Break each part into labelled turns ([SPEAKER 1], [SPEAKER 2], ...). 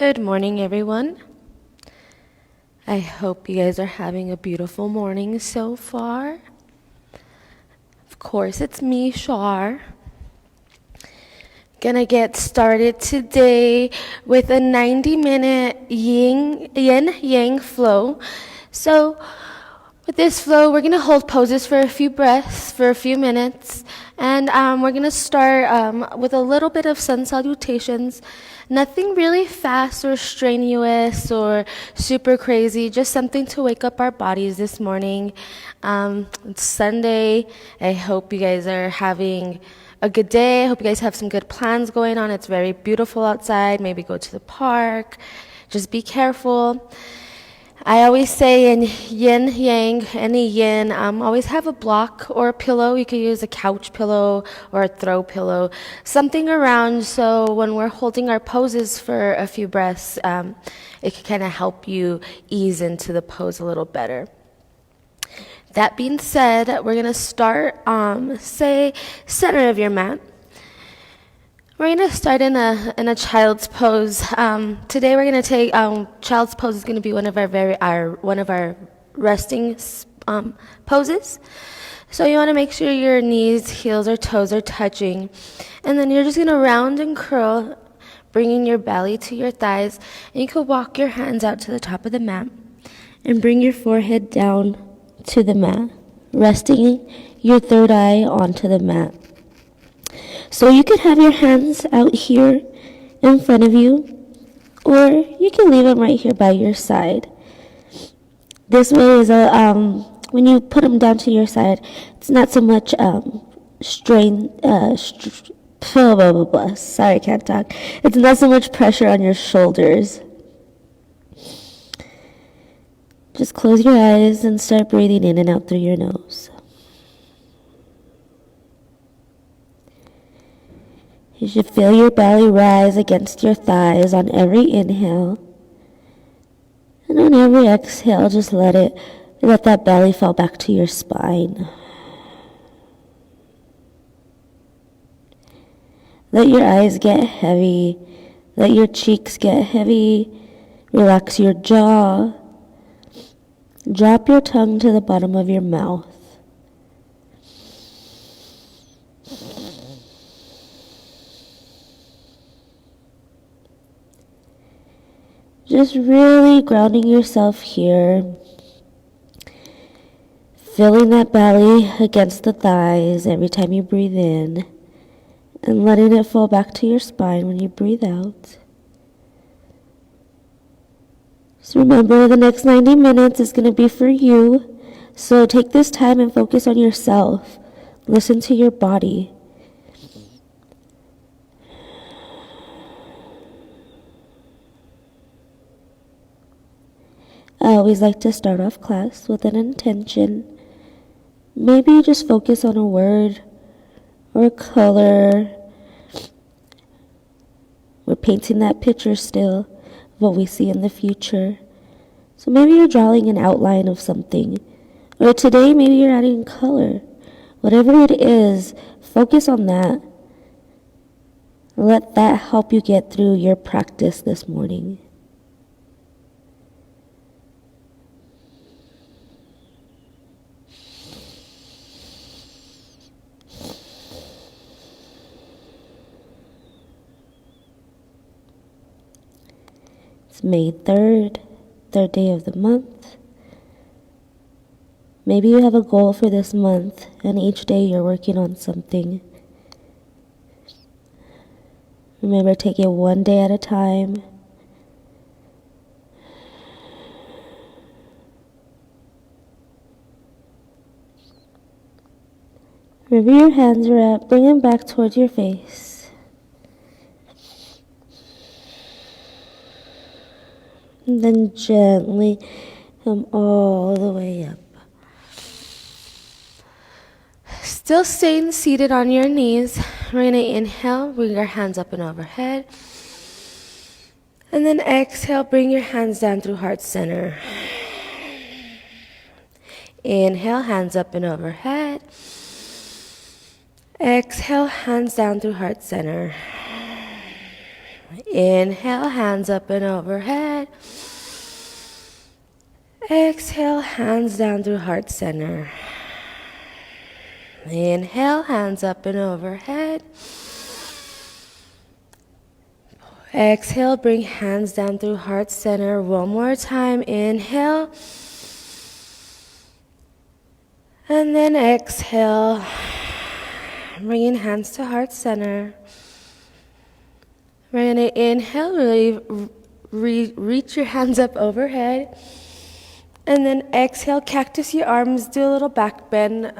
[SPEAKER 1] Good morning, everyone. I hope you guys are having a beautiful morning so far. Of course, it's me, Shar. Gonna get started today with a 90-minute Yin Yang flow. So, with this flow, we're gonna hold poses for a few breaths, for a few minutes, and we're gonna start with a little bit of sun salutations. Nothing really fast or strenuous or super crazy, just something to wake up our bodies this morning. It's Sunday. I hope you guys are having a good day. I hope you guys have some good plans going on. It's very beautiful outside. Maybe go to the park. Just be careful. I always say in yin yang, any yin, always have a block or a pillow. You could use a couch pillow or a throw pillow, something around so when we're holding our poses for a few breaths, it can kind of help you ease into the pose a little better. That being said, we're going to start, say, center of your mat. We're going to start in a child's pose. Today we're going to take, child's pose is going to be one of our resting poses. So you want to make sure your knees, heels, or toes are touching. And then you're just going to round and curl, bringing your belly to your thighs. And you can walk your hands out to the top of the mat and bring your forehead down to the mat, resting your third eye onto the mat. So you could have your hands out here in front of you, or you can leave them right here by your side. This way is when you put them down to your side, it's not so much strain. Sorry, I can't talk. It's not so much pressure on your shoulders. Just close your eyes and start breathing in and out through your nose. You should feel your belly rise against your thighs on every inhale. And on every exhale, just let that belly fall back to your spine. Let your eyes get heavy. Let your cheeks get heavy. Relax your jaw. Drop your tongue to the bottom of your mouth. Just really grounding yourself here. Feeling that belly against the thighs every time you breathe in. And letting it fall back to your spine when you breathe out. So remember, the next 90 minutes is going to be for you. So take this time and focus on yourself. Listen to your body. I always like to start off class with an intention. Maybe just focus on a word or a color. We're painting that picture still of what we see in the future. So maybe you're drawing an outline of something. Or today, maybe you're adding color. Whatever it is, focus on that. Let that help you get through your practice this morning. It's May 3rd, third day of the month. Maybe you have a goal for this month, and each day you're working on something. Remember, take it one day at a time. Wherever your hands are at, bring them back towards your face. And then gently come all the way up. Still staying seated on your knees. We're going to inhale, bring your hands up and overhead. And then exhale, bring your hands down through heart center. Inhale, hands up and overhead. Exhale, hands down through heart center. Inhale, hands up and overhead. Exhale, hands down through heart center. Inhale, hands up and overhead. Exhale, bring hands down through heart center. One more time. Inhale. And then exhale. Bringing hands to heart center. We're going to inhale, really reach your hands up overhead. And then exhale, cactus your arms, do a little back bend.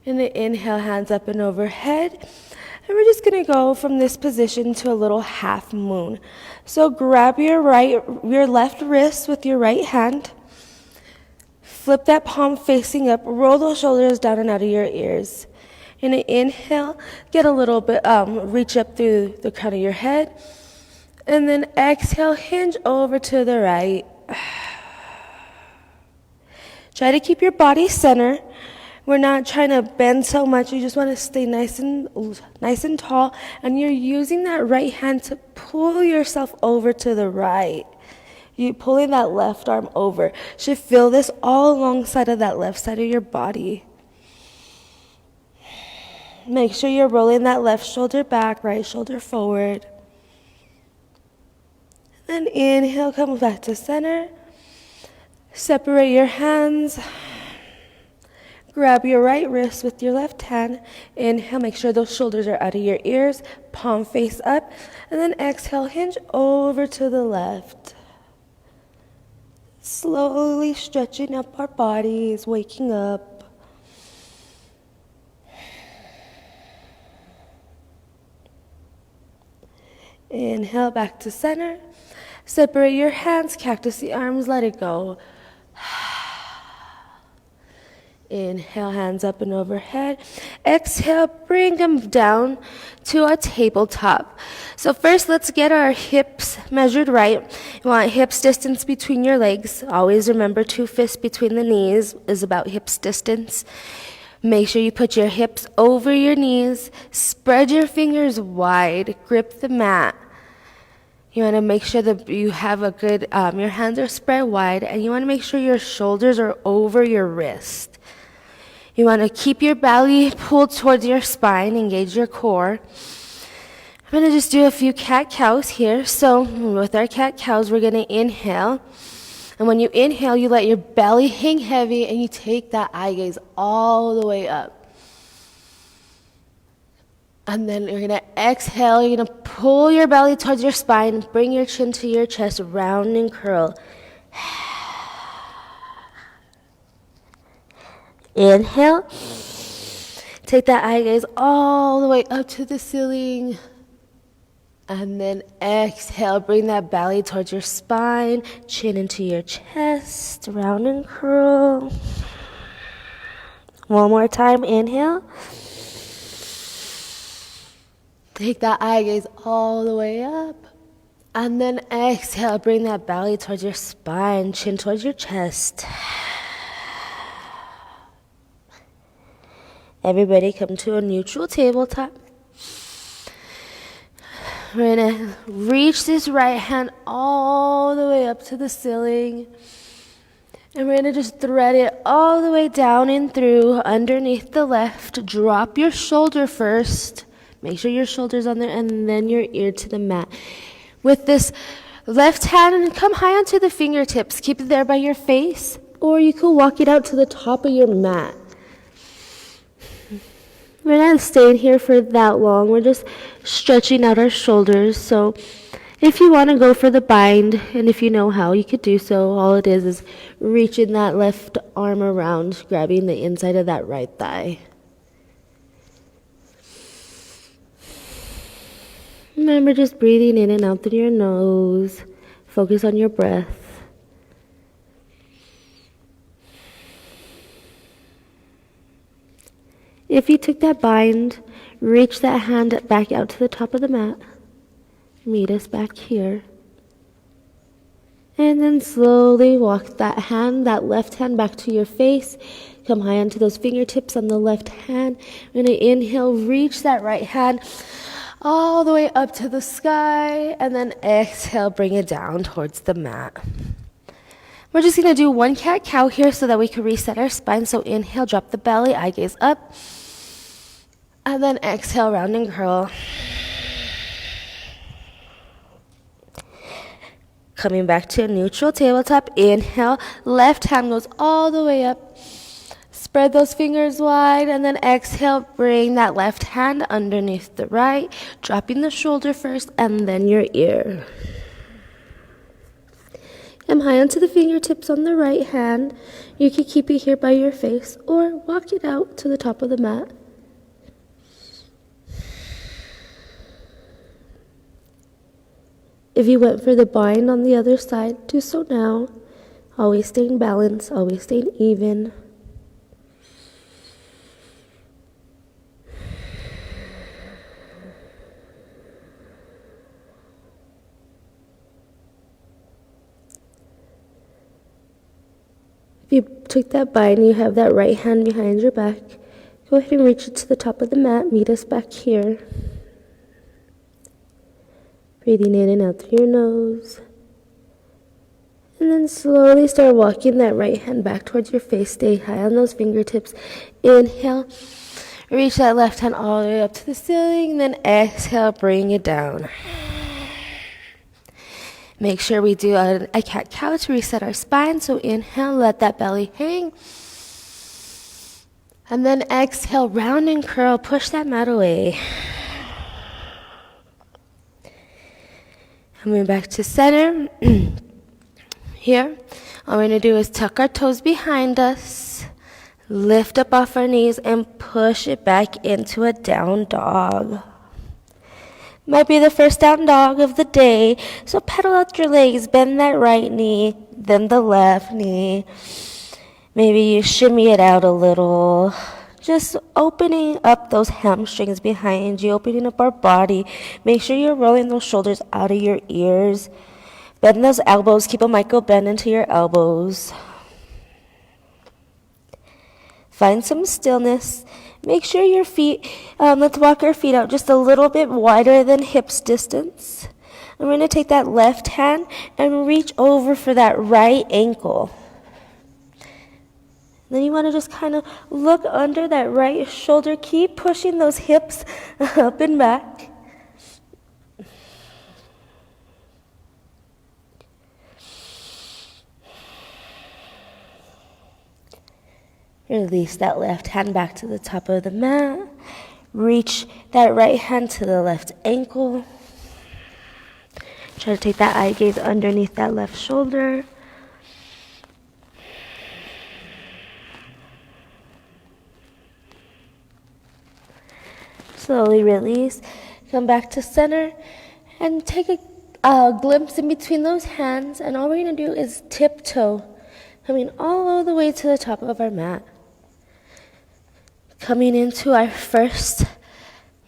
[SPEAKER 1] And then inhale, hands up and overhead. And we're just going to go from this position to a little half moon. So grab your left wrist with your right hand. Flip that palm facing up. Roll those shoulders down and out of your ears. And inhale, get a little bit, reach up through the crown of your head. And then exhale, hinge over to the right. Try to keep your body center. We're not trying to bend so much. You just want to stay nice and tall. And you're using that right hand to pull yourself over to the right. You pulling that left arm over. Should feel this all alongside of that left side of your body. Make sure you're rolling that left shoulder back, right shoulder forward. Then inhale, come back to center. Separate your hands. Grab your right wrist with your left hand. Inhale, make sure those shoulders are out of your ears. Palm face up. And then exhale, hinge over to the left. Slowly stretching up our bodies, waking up. Inhale, back to center. Separate your hands, cactus the arms, let it go. Inhale, hands up and overhead. Exhale, bring them down to our tabletop. So first, let's get our hips measured right. You want hips distance between your legs. Always remember 2 fists between the knees is about hips distance. Make sure you put your hips over your knees. Spread your fingers wide. Grip the mat. You want to make sure that you have a good, your hands are spread wide, and you want to make sure your shoulders are over your wrist. You want to keep your belly pulled towards your spine, engage your core. I'm going to just do a few cat-cows here. So with our cat-cows, we're going to inhale. And when you inhale, you let your belly hang heavy, and you take that eye gaze all the way up. And then you're going to exhale. You're going to pull your belly towards your spine. Bring your chin to your chest. Round and curl. Inhale. Take that eye gaze all the way up to the ceiling. And then exhale. Bring that belly towards your spine. Chin into your chest. Round and curl. One more time. Inhale. Take that eye gaze all the way up. And then exhale, bring that belly towards your spine, chin towards your chest. Everybody come to a neutral tabletop. We're going to reach this right hand all the way up to the ceiling. And we're going to just thread it all the way down and through underneath the left. Drop your shoulder first. Make sure your shoulder's on there, and then your ear to the mat. With this left hand, come high onto the fingertips. Keep it there by your face, or you could walk it out to the top of your mat. We're not staying here for that long. We're just stretching out our shoulders. So if you want to go for the bind, and if you know how, you could do so. All it is reaching that left arm around, grabbing the inside of that right thigh. Remember just breathing in and out through your nose. Focus on your breath. If you took that bind, reach that hand back out to the top of the mat. Meet us back here. And then slowly walk that left hand back to your face. Come high onto those fingertips on the left hand. We're going to inhale, reach that right hand all the way up to the sky, and then exhale, bring it down towards the mat. We're just going to do one cat-cow here so that we can reset our spine. So inhale, drop the belly, eye gaze up, and then exhale, round and curl. Coming back to a neutral tabletop, inhale, left hand goes all the way up. Spread those fingers wide, and then exhale, bring that left hand underneath the right, dropping the shoulder first, and then your ear. Come high onto the fingertips on the right hand. You can keep it here by your face, or walk it out to the top of the mat. If you went for the bind on the other side, do so now. Always staying balanced, always staying even. If you took that bind, you have that right hand behind your back. Go ahead and reach it to the top of the mat. Meet us back here. Breathing in and out through your nose. And then slowly start walking that right hand back towards your face. Stay high on those fingertips. Inhale. Reach that left hand all the way up to the ceiling. Then exhale, bring it down. Make sure we do a cat-cow to reset our spine. So inhale, let that belly hang. And then exhale, round and curl. Push that mat away. Coming back to center. Here, all we're going to do is tuck our toes behind us, lift up off our knees, and push it back into a down dog. Might be the first down dog of the day, so pedal out your legs, bend that right knee, then the left knee. Maybe you shimmy it out a little. Just opening up those hamstrings behind you, opening up our body. Make sure you're rolling those shoulders out of your ears. Bend those elbows. Keep a micro bend into your elbows. Find some stillness. Make sure your feet, let's walk our feet out just a little bit wider than hips distance. And we're going to take that left hand and reach over for that right ankle. Then you want to just kind of look under that right shoulder. Keep pushing those hips up and back. Release that left hand back to the top of the mat. Reach that right hand to the left ankle. Try to take that eye gaze underneath that left shoulder. Slowly release, come back to center, and take a glimpse in between those hands. And all we're going to do is tiptoe, coming all the way to the top of our mat. Coming into our first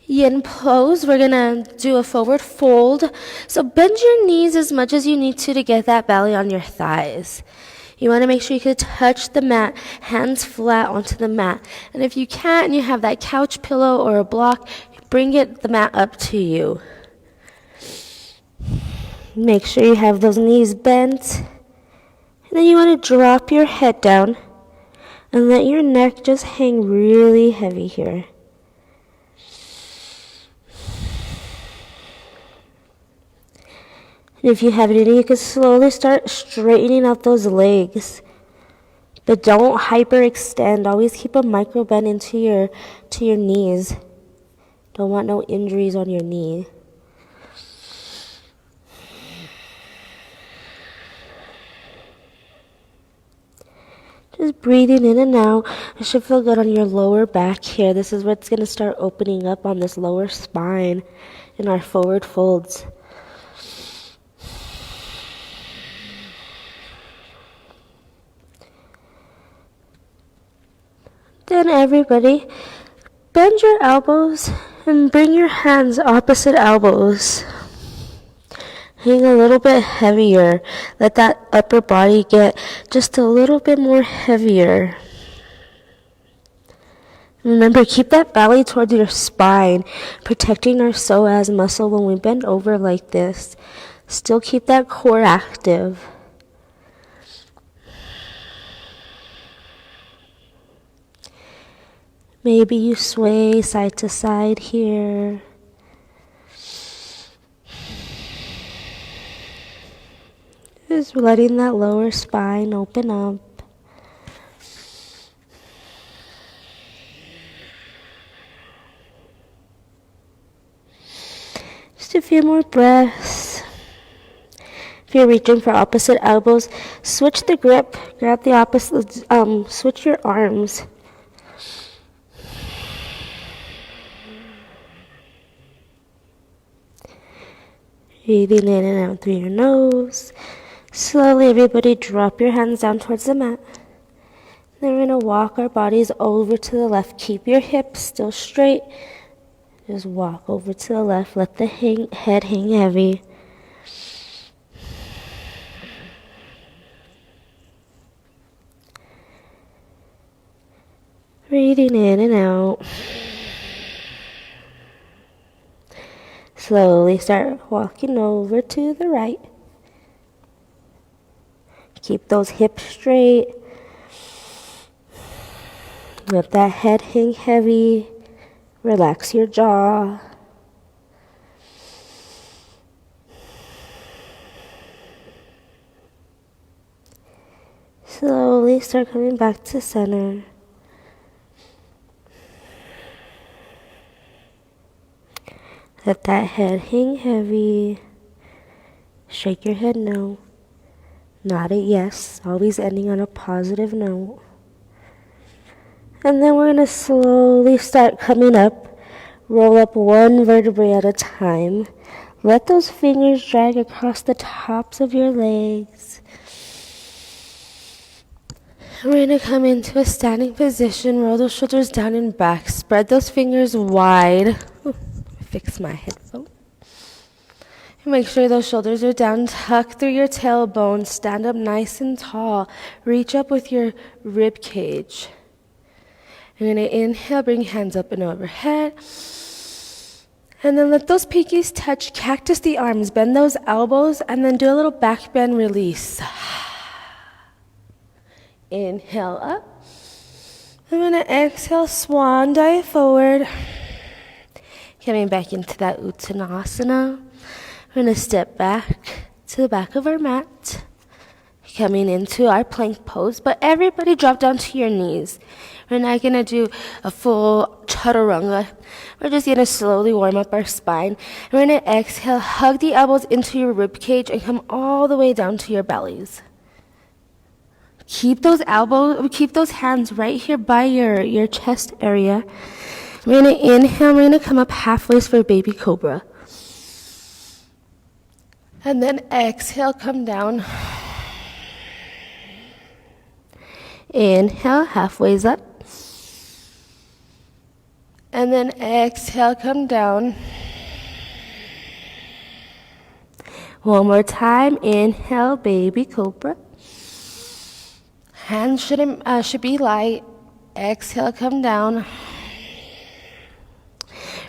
[SPEAKER 1] yin pose, we're going to do a forward fold. So bend your knees as much as you need to get that belly on your thighs. You want to make sure you can touch the mat, hands flat onto the mat. And if you can't and you have that couch pillow or a block, bring the mat up to you. Make sure you have those knees bent. And then you want to drop your head down and let your neck just hang really heavy here. And if you have it in you can slowly start straightening out those legs. But don't hyperextend. Always keep a micro bend into your knees. Don't want no injuries on your knee. Just breathing in and out. It should feel good on your lower back here. This is where it's going to start opening up on this lower spine in our forward folds. Then everybody, bend your elbows and bring your hands opposite elbows. Hang a little bit heavier. Let that upper body get just a little bit more heavier.
[SPEAKER 2] Remember, keep that belly towards your spine, protecting our psoas muscle when we bend over like this. Still keep that core active. Maybe you sway side to side here. Just letting that lower spine open up. Just a few more breaths. If you're reaching for opposite elbows, switch the grip. Grab the opposite, switch your arms. Breathing in and out through your nose. Slowly, everybody drop your hands down towards the mat. Then we're going to walk our bodies over to the left. Keep your hips still straight. Just walk over to the left. Let the head hang heavy. Breathing in and out. Slowly start walking over to the right. Keep those hips straight. Let that head hang heavy. Relax your jaw. Slowly start coming back to center. Let that head hang heavy. Shake your head no. Nod it yes. Always ending on a positive note. And then we're going to slowly start coming up. Roll up one vertebrae at a time. Let those fingers drag across the tops of your legs. We're going to come into a standing position. Roll those shoulders down and back. Spread those fingers wide. Fix my headphone. Make sure those shoulders are down. Tuck through your tailbone. Stand up nice and tall. Reach up with your rib cage. You're going to inhale, bring hands up and overhead. And then let those pinkies touch. Cactus the arms. Bend those elbows and then do a little back bend release. Inhale up. I'm going to exhale, swan dive forward. Coming back into that Uttanasana. We're going to step back to the back of our mat. Coming into our plank pose, but everybody drop down to your knees. We're not going to do a full chaturanga. We're just going to slowly warm up our spine. And we're going to exhale, hug the elbows into your rib cage and come all the way down to your bellies. Keep those hands right here by your chest area. We're going to inhale, we're going to come up halfway for baby cobra. And then exhale, come down. Inhale, halfway's up. And then exhale, come down. One more time. Inhale, baby cobra. Hands should be light. Exhale, come down.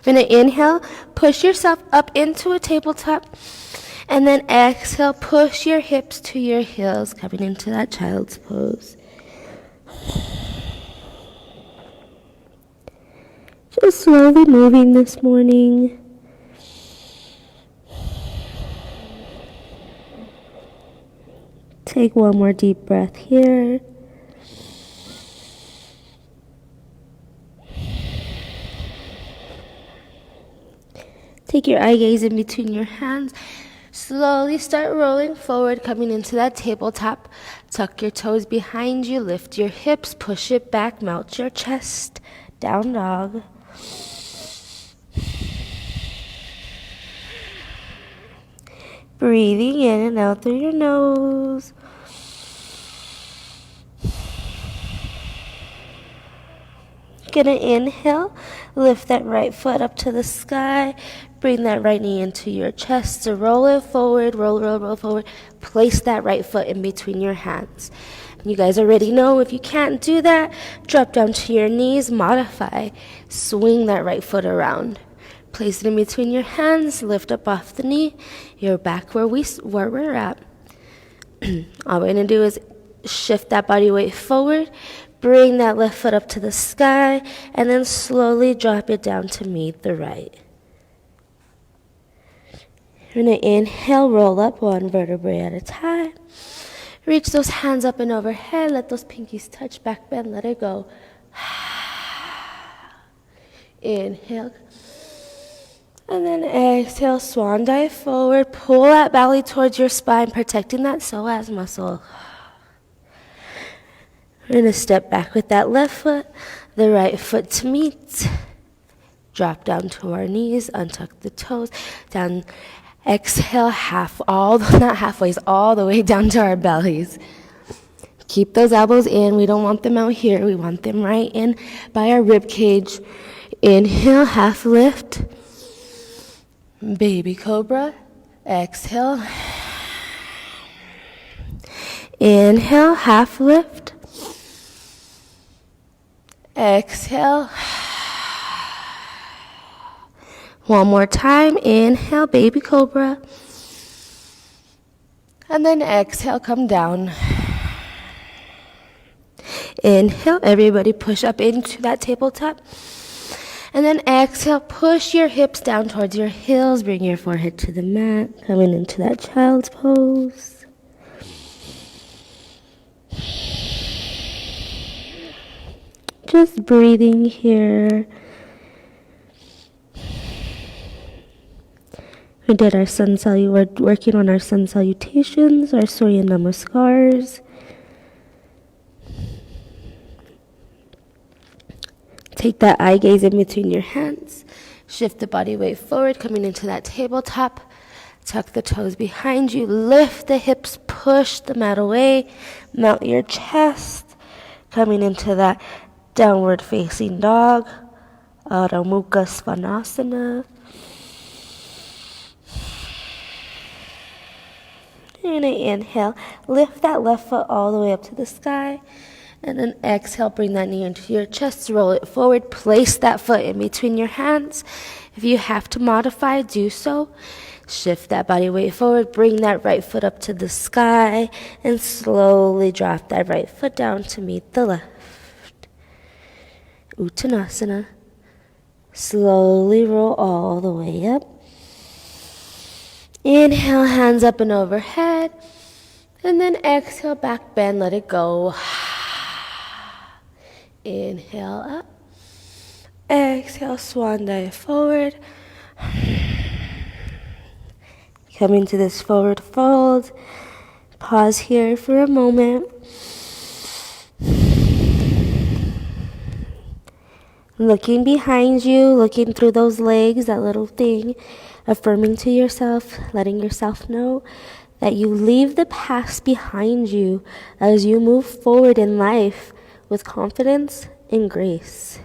[SPEAKER 2] We're going to inhale, push yourself up into a tabletop. And then exhale, push your hips to your heels, coming into that child's pose. Just slowly moving this morning. Take one more deep breath here. Take your eye gaze in between your hands. Slowly start rolling forward, coming into that tabletop. Tuck your toes behind you, lift your hips, push it back, melt your chest. Down dog. Breathing in and out through your nose. Gonna inhale, lift that right foot up to the sky. Bring that right knee into your chest. So roll it forward, roll forward. Place that right foot in between your hands. You guys already know if you can't do that, drop down to your knees, modify. Swing that right foot around. Place it in between your hands, lift up off the knee. You're back where we're at. All we're going to do is shift that body weight forward, bring that left foot up to the sky, and then slowly drop it down to meet the right. You're going to inhale, roll up one vertebrae at a time. Reach those hands up and overhead. Let those pinkies touch, back bend, let it go. Inhale. And then exhale, swan dive forward. Pull that belly towards your spine, protecting that psoas muscle. We're going to step back with that left foot, the right foot to meet. Drop down to our knees, untuck the toes, down. Exhale, all the way down to our bellies. Keep those elbows in. We don't want them out here. We want them right in by our rib cage. Inhale, half lift. Baby cobra. Exhale. Inhale, half lift. Exhale. One more time. Inhale, baby cobra. And then exhale, come down. Inhale, everybody push up into that tabletop. And then exhale, push your hips down towards your heels. Bring your forehead to the mat. Coming into that child's pose. Just breathing here. We did we're working on our sun salutations, our Surya Namaskars. Take that eye gaze in between your hands. Shift the body weight forward, coming into that tabletop. Tuck the toes behind you. Lift the hips, push the mat away. Mount your chest. Coming into that downward facing dog. Adho Mukha Svanasana. You're going to inhale, lift that left foot all the way up to the sky, and then exhale, bring that knee into your chest, roll it forward, place that foot in between your hands. If you have to modify, do so. Shift that body weight forward, bring that right foot up to the sky, and slowly drop that right foot down to meet the left. Uttanasana. Slowly roll all the way up. Inhale, hands up and overhead. And then exhale, back bend, let it go. Inhale up. Exhale, swan dive forward. Come into this forward fold. Pause here for a moment. Looking behind you, looking through those legs, that little thing. Affirming to yourself, letting yourself know that you leave the past behind you as you move forward in life with confidence and grace.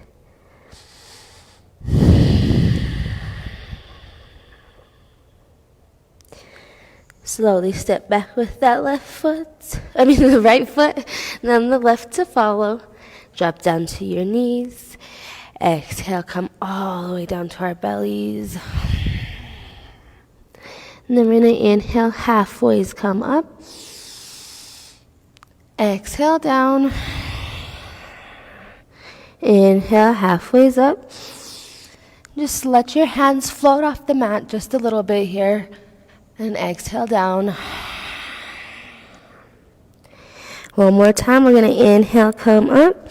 [SPEAKER 2] Slowly step back with that the right foot, and then the left to follow. Drop down to your knees. Exhale, come all the way down to our bellies. And then we're going to inhale, halfways come up. Exhale down. Inhale, halfways up. Just let your hands float off the mat just a little bit here. And exhale down. One more time, we're going to inhale, come up.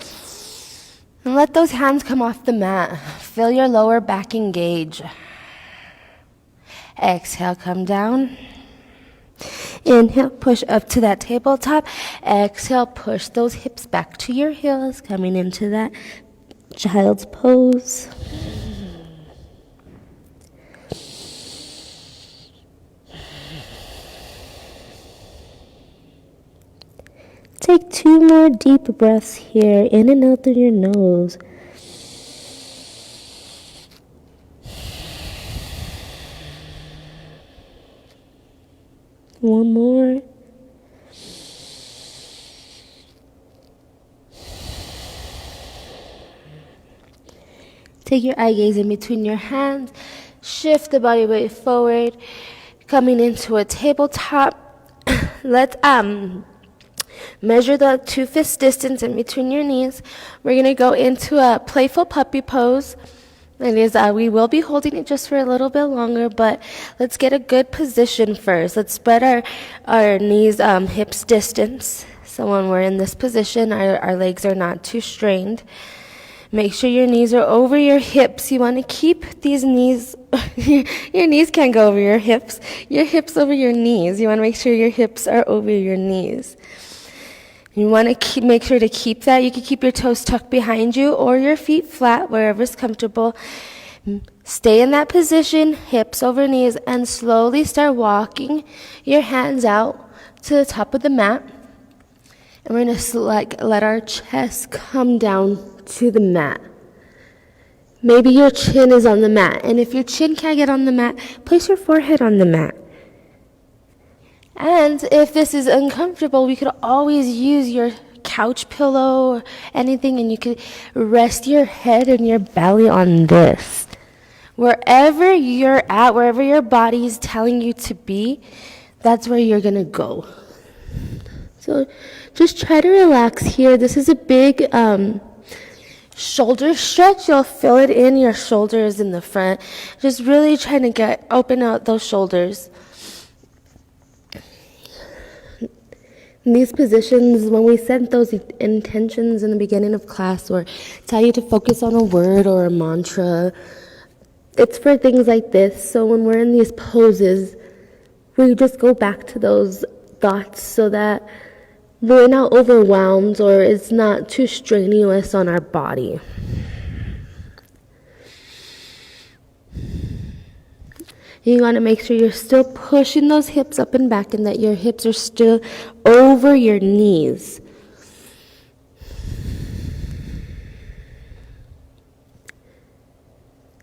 [SPEAKER 2] And let those hands come off the mat. Feel your lower back engage. Exhale, come down. Inhale, push up to that tabletop. Exhale, push those hips back to your heels, coming into that child's pose. Take 2 more deep breaths here, in and out through your nose. One more. Take your eye gaze in between your hands. Shift the body weight forward, coming into a tabletop. Let's measure the 2 fist distance in between your knees. We're going to go into a playful puppy pose. It is, we will be holding it just for a little bit longer, but let's get a good position first. Let's spread our knees hips distance. So when we're in this position, our legs are not too strained. Make sure your knees are over your hips. You want to keep these knees, your knees can't go over your hips over your knees. You want to make sure your hips are over your knees. You want to make sure to keep that. You can keep your toes tucked behind you or your feet flat, wherever's comfortable. Stay in that position, hips over knees, and slowly start walking your hands out to the top of the mat. And we're going to let our chest come down to the mat. Maybe your chin is on the mat. And if your chin can't get on the mat, place your forehead on the mat. And if this is uncomfortable, we could always use your couch pillow or anything, and you could rest your head and your belly on this. Wherever you're at, wherever your body is telling you to be, that's where you're going to go. So just try to relax here. This is a big shoulder stretch. You'll feel it in your shoulders in the front. Just really trying to open out those shoulders. In these positions, when we set those intentions in the beginning of class or tell you to focus on a word or a mantra, it's for things like this. So when we're in these poses, we just go back to those thoughts so that we're not overwhelmed or it's not too strenuous on our body. You want to make sure you're still pushing those hips up and back and that your hips are still over your knees.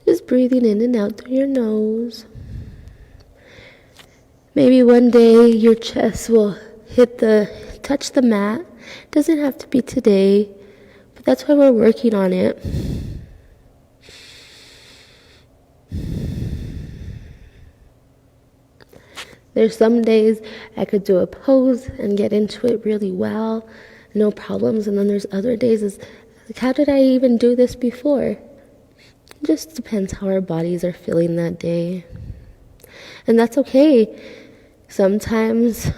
[SPEAKER 2] Just breathing in and out through your nose. Maybe one day your chest will touch the mat. Doesn't have to be today, but that's why we're working on it. There's some days I could do a pose and get into it really well, no problems, and then there's other days it's like, how did I even do this before? It just depends how our bodies are feeling that day. And that's okay. Sometimes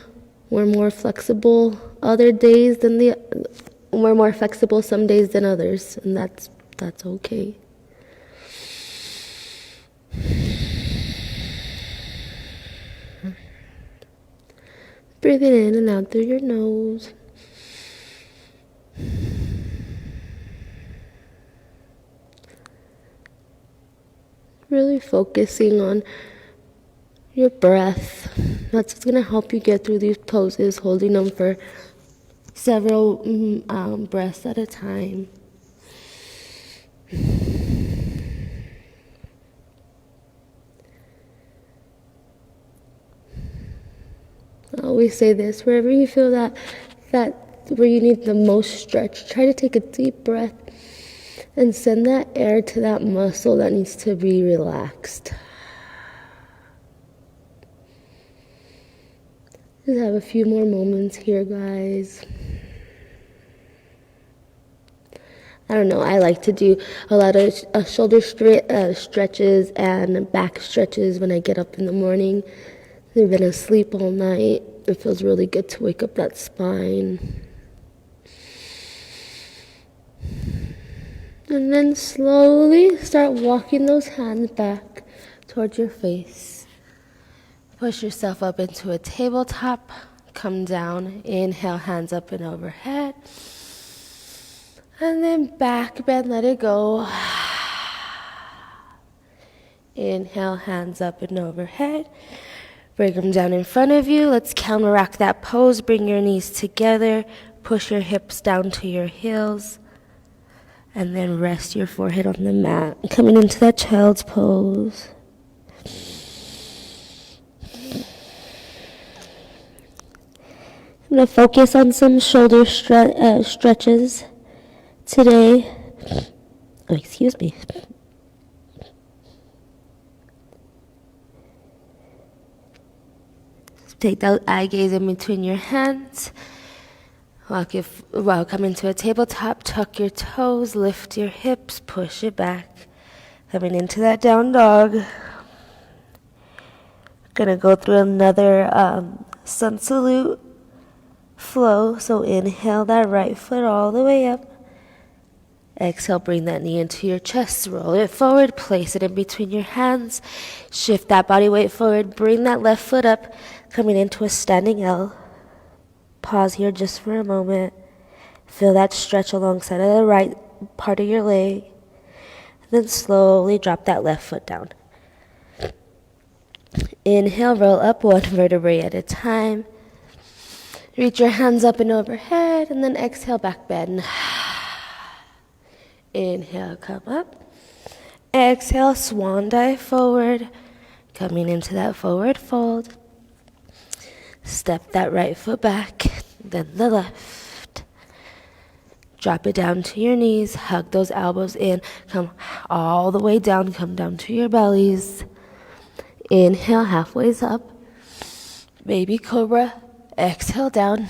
[SPEAKER 2] we're more flexible we're more flexible some days than others, and that's okay. Breathing in and out through your nose. Really focusing on your breath. That's what's going to help you get through these poses, holding them for several breaths at a time. I always say this, wherever you feel that where you need the most stretch, try to take a deep breath and send that air to that muscle that needs to be relaxed. Just have a few more moments here, guys. I don't know, I like to do a lot of shoulder stretches and back stretches when I get up in the morning. I've been asleep all night. It feels really good to wake up that spine. And then slowly start walking those hands back towards your face. Push yourself up into a tabletop. Come down. Inhale, hands up and overhead. And then back bend, let it go. Inhale, hands up and overhead. Bring them down in front of you. Let's counteract that pose. Bring your knees together. Push your hips down to your heels. And then rest your forehead on the mat. Coming into that child's pose. I'm going to focus on some shoulder stretches today. Oh, excuse me. Take that eye gaze in between your hands. While coming to a tabletop, tuck your toes, lift your hips, push it back. Coming into that down dog. Gonna go through another sun salute flow. So inhale that right foot all the way up. Exhale, bring that knee into your chest, roll it forward, place it in between your hands. Shift that body weight forward, bring that left foot up, coming into a standing L. Pause here just for a moment. Feel that stretch alongside of the right part of your leg. And then slowly drop that left foot down. Inhale, roll up one vertebrae at a time. Reach your hands up and overhead, and then exhale, back bend. Inhale, come up. Exhale, swan dive forward. Coming into that forward fold. Step that right foot back, then the left. Drop it down to your knees. Hug those elbows in. Come all the way down. Come down to your bellies. Inhale, halfway up. Baby cobra. Exhale down.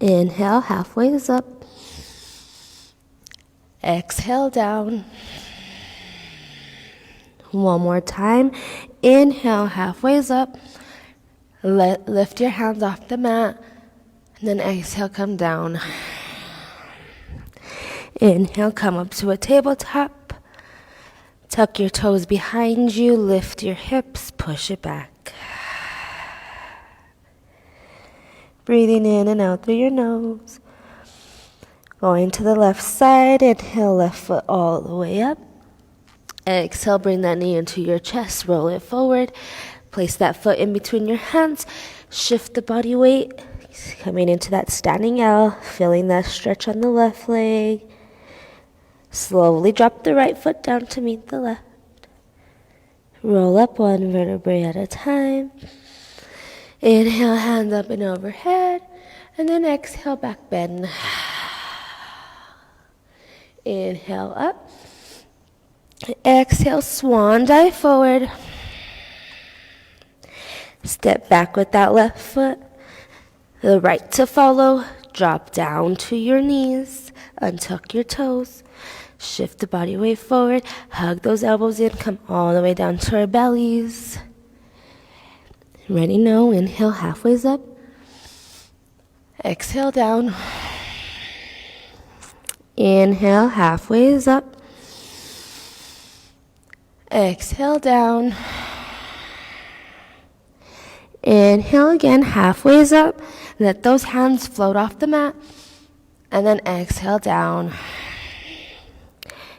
[SPEAKER 2] Inhale, halfway up. Exhale down. One more time. Inhale, halfway up. Lift your hands off the mat. And then exhale, come down. Inhale, come up to a tabletop. Tuck your toes behind you. Lift your hips. Push it back. Breathing in and out through your nose. Going to the left side, inhale, left foot all the way up. Exhale, bring that knee into your chest, roll it forward. Place that foot in between your hands. Shift the body weight, coming into that standing L, feeling that stretch on the left leg. Slowly drop the right foot down to meet the left. Roll up one vertebrae at a time. Inhale, hands up and overhead. And then exhale, back bend. Inhale up. Exhale, swan dive forward. Step back with that left foot. The right to follow. Drop down to your knees. Untuck your toes. Shift the body weight forward. Hug those elbows in. Come all the way down to our bellies. Ready now. Inhale, halfway up. Exhale down. Inhale, halfway up. Exhale down. Inhale again, halfway up. Let those hands float off the mat. And then exhale down.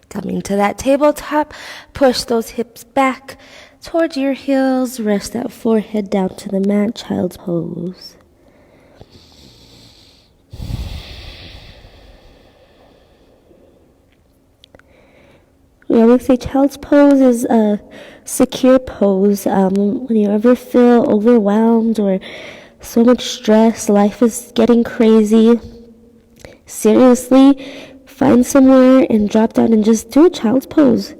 [SPEAKER 2] Coming to that tabletop, push those hips back towards your heels. Rest that forehead down to the mat, child's pose. We always say child's pose is a secure pose. When you ever feel overwhelmed or so much stress, life is getting crazy, seriously, find somewhere and drop down and just do a child's pose.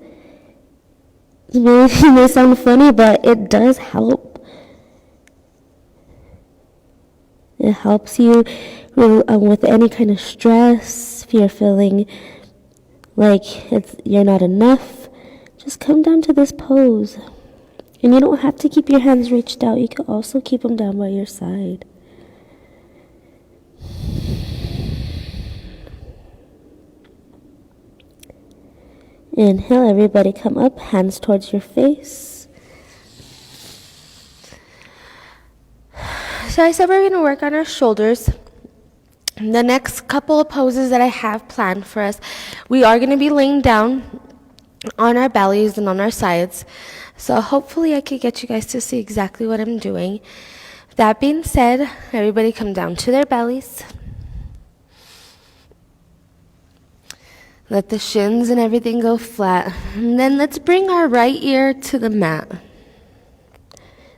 [SPEAKER 2] It may sound funny, but it does help. It helps you with any kind of stress. If you're feeling like you're not enough, just come down to this pose. And you don't have to keep your hands reached out. You can also keep them down by your side. Inhale, everybody come up, hands towards your face. So I said we're going to work on our shoulders. The next couple of poses that I have planned for us, we are going to be laying down on our bellies and on our sides. So hopefully I could get you guys to see exactly what I'm doing. That being said, everybody come down to their bellies. Let the shins and everything go flat. And then let's bring our right ear to the mat.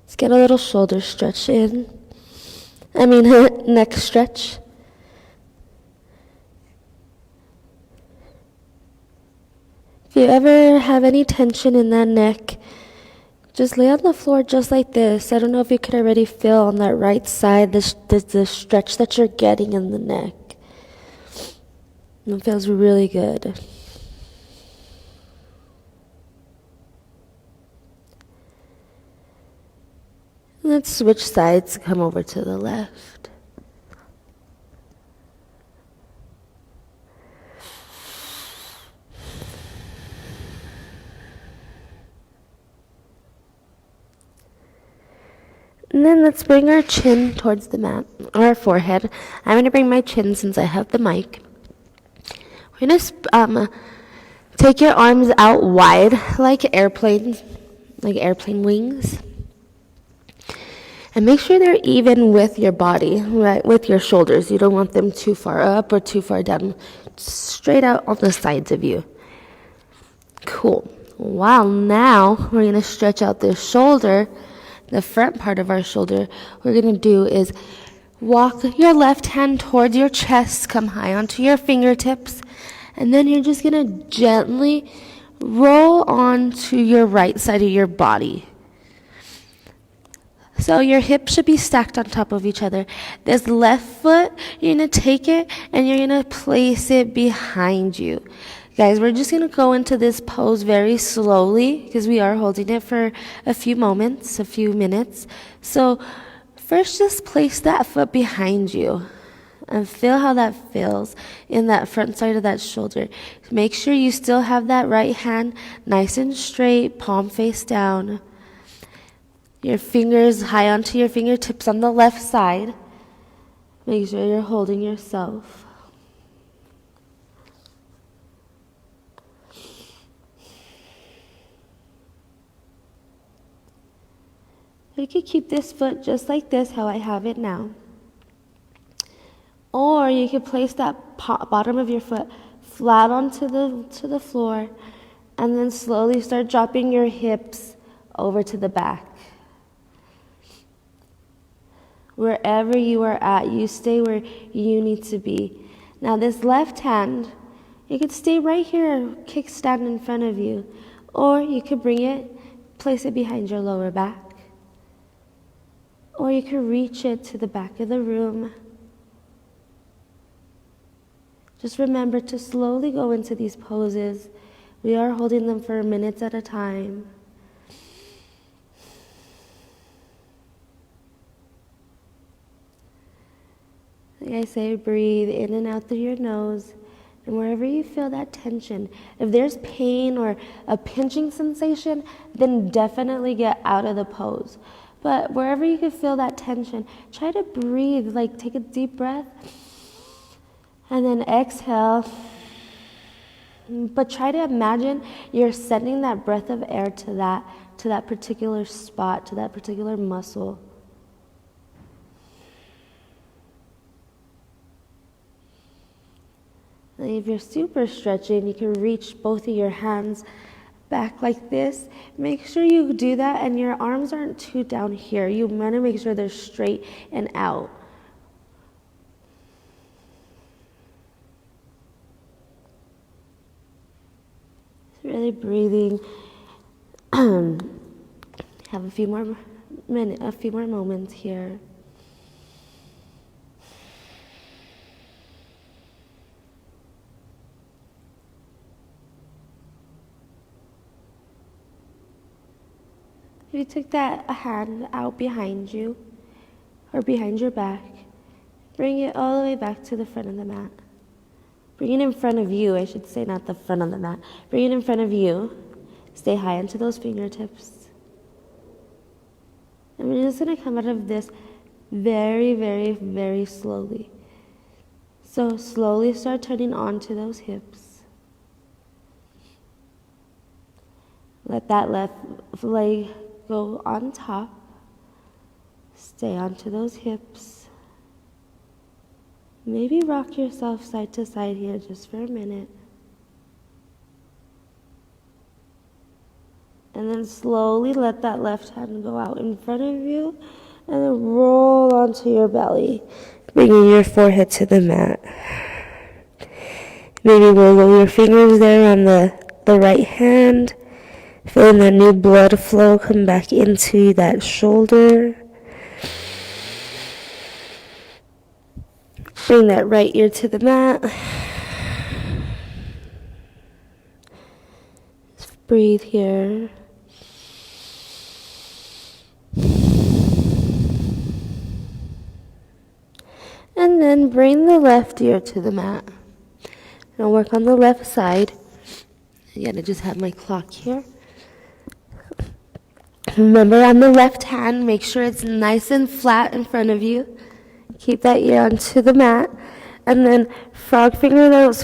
[SPEAKER 2] Let's get a little shoulder stretch in. Neck stretch. If you ever have any tension in that neck, Just lay on the floor just like this. I don't know if you can already feel on that right side the stretch that you're getting in the neck. It feels really good. Let's switch sides, come over to the left. And then let's bring our chin towards the mat, or our forehead. I'm going to bring my chin since I have the mic. We're going to take your arms out wide like airplanes, like airplane wings. And make sure they're even with your body, right, with your shoulders. You don't want them too far up or too far down. Straight out on the sides of you. Cool. Wow, now we're going to stretch out this shoulder, the front part of our shoulder. What we're going to do is walk your left hand towards your chest, come high onto your fingertips, and then you're just going to gently roll onto your right side of your body. So your hips should be stacked on top of each other. This left foot, you're going to take it and you're going to place it behind you. Guys, we're just going to go into this pose very slowly because we are holding it for a few moments, a few minutes. So first just place that foot behind you and feel how that feels in that front side of that shoulder. Make sure you still have that right hand nice and straight, palm face down. Your fingers high onto your fingertips on the left side. Make sure you're holding yourself. You could keep this foot just like this, how I have it now. Or you could place that bottom of your foot flat onto the floor and then slowly start dropping your hips over to the back. Wherever you are at, you stay where you need to be. Now this left hand, you could stay right here, kickstand in front of you. Or you could bring it, place it behind your lower back. Or you could reach it to the back of the room. Just remember to slowly go into these poses. We are holding them for minutes at a time. Like I say, breathe in and out through your nose. And wherever you feel that tension, if there's pain or a pinching sensation, then definitely get out of the pose. But wherever you can feel that tension, try to breathe, like take a deep breath. And then exhale. But try to imagine you're sending that breath of air to that particular spot, to that particular muscle. And if you're super stretching, you can reach both of your hands back like this. Make sure you do that and your arms aren't too down here. You want to make sure they're straight and out. Really breathing. Have a few more moments here. If you took that hand out behind you or behind your back, bring it all the way back to the front of the mat. Bring it in front of you, I should say, not the front of the mat. Bring it in front of you. Stay high into those fingertips. And we're just going to come out of this very, very, very slowly. So slowly start turning onto those hips. Let that left leg go on top. Stay onto those hips. Maybe rock yourself side to side here just for a minute. And then slowly let that left hand go out in front of you and then roll onto your belly, bringing your forehead to the mat. Maybe wiggle your fingers there on the right hand. Feeling that new blood flow come back into that shoulder. Bring that right ear to the mat. Just breathe here. And then bring the left ear to the mat. And I'll work on the left side. Again, I just have my clock here. Remember, on the left hand, make sure it's nice and flat in front of you. Keep that ear onto the mat. And then frog finger those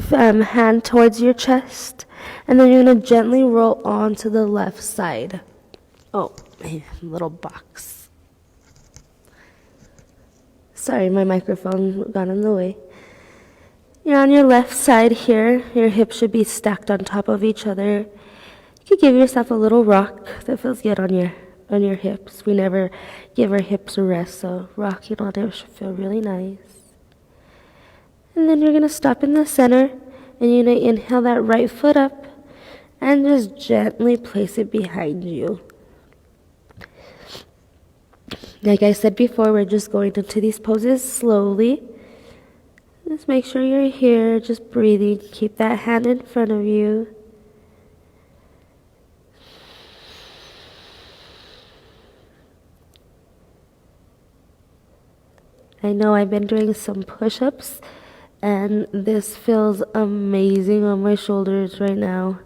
[SPEAKER 2] hand towards your chest. And then you're going to gently roll onto the left side. Oh, little box. Sorry, my microphone got in the way. You're on your left side here. Your hips should be stacked on top of each other. You could give yourself a little rock that feels good on your hips. We never give our hips a rest, so rocking on it should feel really nice. And then you're going to stop in the center, and you're going to inhale that right foot up, and just gently place it behind you. Like I said before, we're just going into these poses slowly. Just make sure you're here, just breathing. Keep that hand in front of you. I know I've been doing some push-ups, and this feels amazing on my shoulders right now.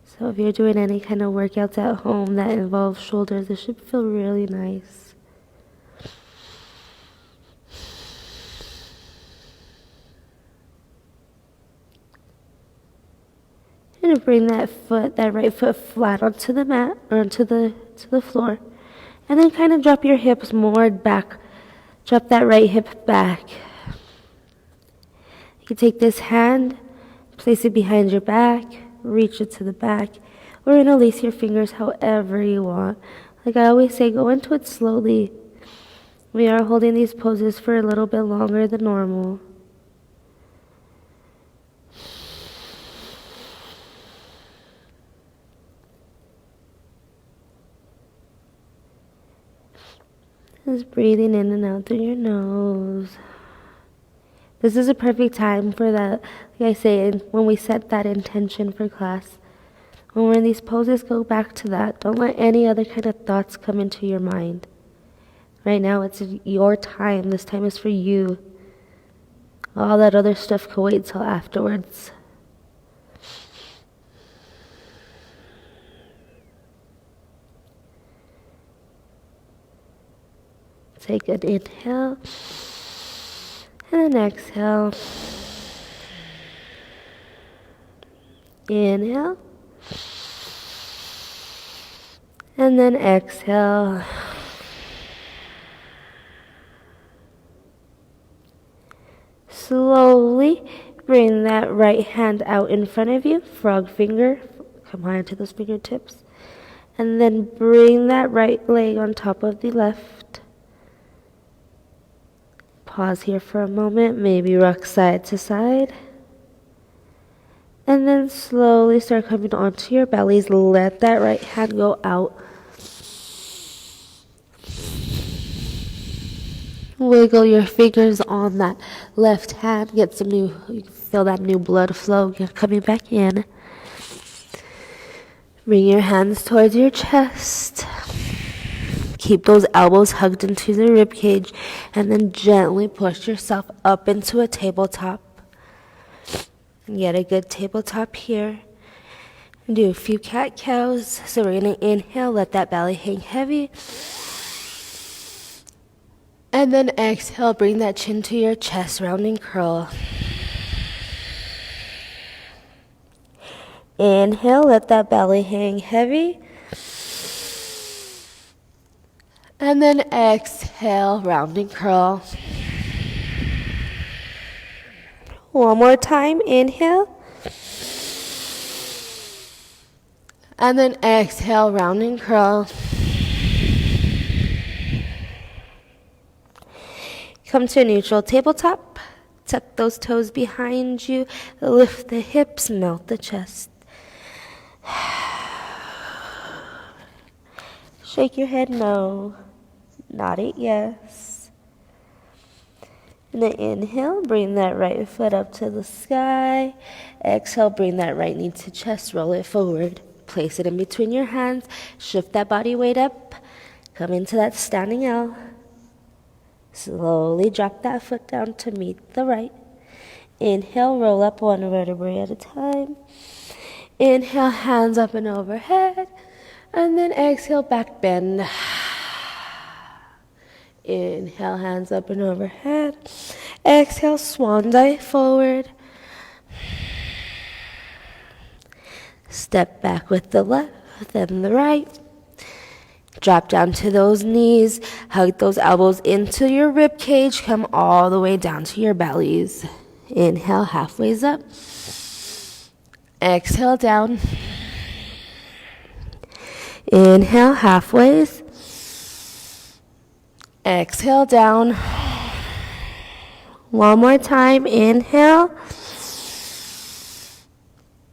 [SPEAKER 2] So if you're doing any kind of workouts at home that involve shoulders, it should feel really nice. You're gonna bring that right foot flat onto the mat or onto the floor, and then kind of drop your hips more back. Drop that right hip back. You can take this hand, place it behind your back, reach it to the back, or interlace your fingers however you want. Like I always say, go into it slowly. We are holding these poses for a little bit longer than normal. Just breathing in and out through your nose. This is a perfect time for that, like I say, when we set that intention for class. When we're in these poses, go back to that. Don't let any other kind of thoughts come into your mind. Right now, it's your time. This time is for you. All that other stuff can wait till afterwards. Take an inhale and an exhale. Inhale and then exhale. Slowly bring that right hand out in front of you, frog finger, come high into those fingertips, and then bring that right leg on top of the left. Pause here for a moment, maybe rock side to side. And then slowly start coming onto your bellies. Let that right hand go out. Wiggle your fingers on that left hand. Get some new, you can feel that new blood flow coming back in. Bring your hands towards your chest. Keep those elbows hugged into the rib cage, and then gently push yourself up into a tabletop. Get a good tabletop here. Do a few cat-cows. So we're going to inhale, let that belly hang heavy. And then exhale, bring that chin to your chest, rounding curl. Inhale, let that belly hang heavy. And then exhale, rounding curl. One more time, inhale. And then exhale, rounding curl. Come to a neutral tabletop. Tuck those toes behind you. Lift the hips, melt the chest. Shake your head no. Nod it yes. And then inhale, bring that right foot up to the sky. Exhale, bring that right knee to chest, roll it forward. Place it in between your hands. Shift that body weight up. Come into that standing L. Slowly drop that foot down to meet the right. Inhale, roll up one vertebrae at a time. Inhale, hands up and overhead. And then exhale, back bend. Inhale, hands up and overhead. Exhale, swan dive forward. Step back with the left, then the right. Drop down to those knees. Hug those elbows into your rib cage. Come all the way down to your bellies. Inhale, halfway's up. Exhale, down. Inhale, halfways. Exhale, down. One more time. Inhale.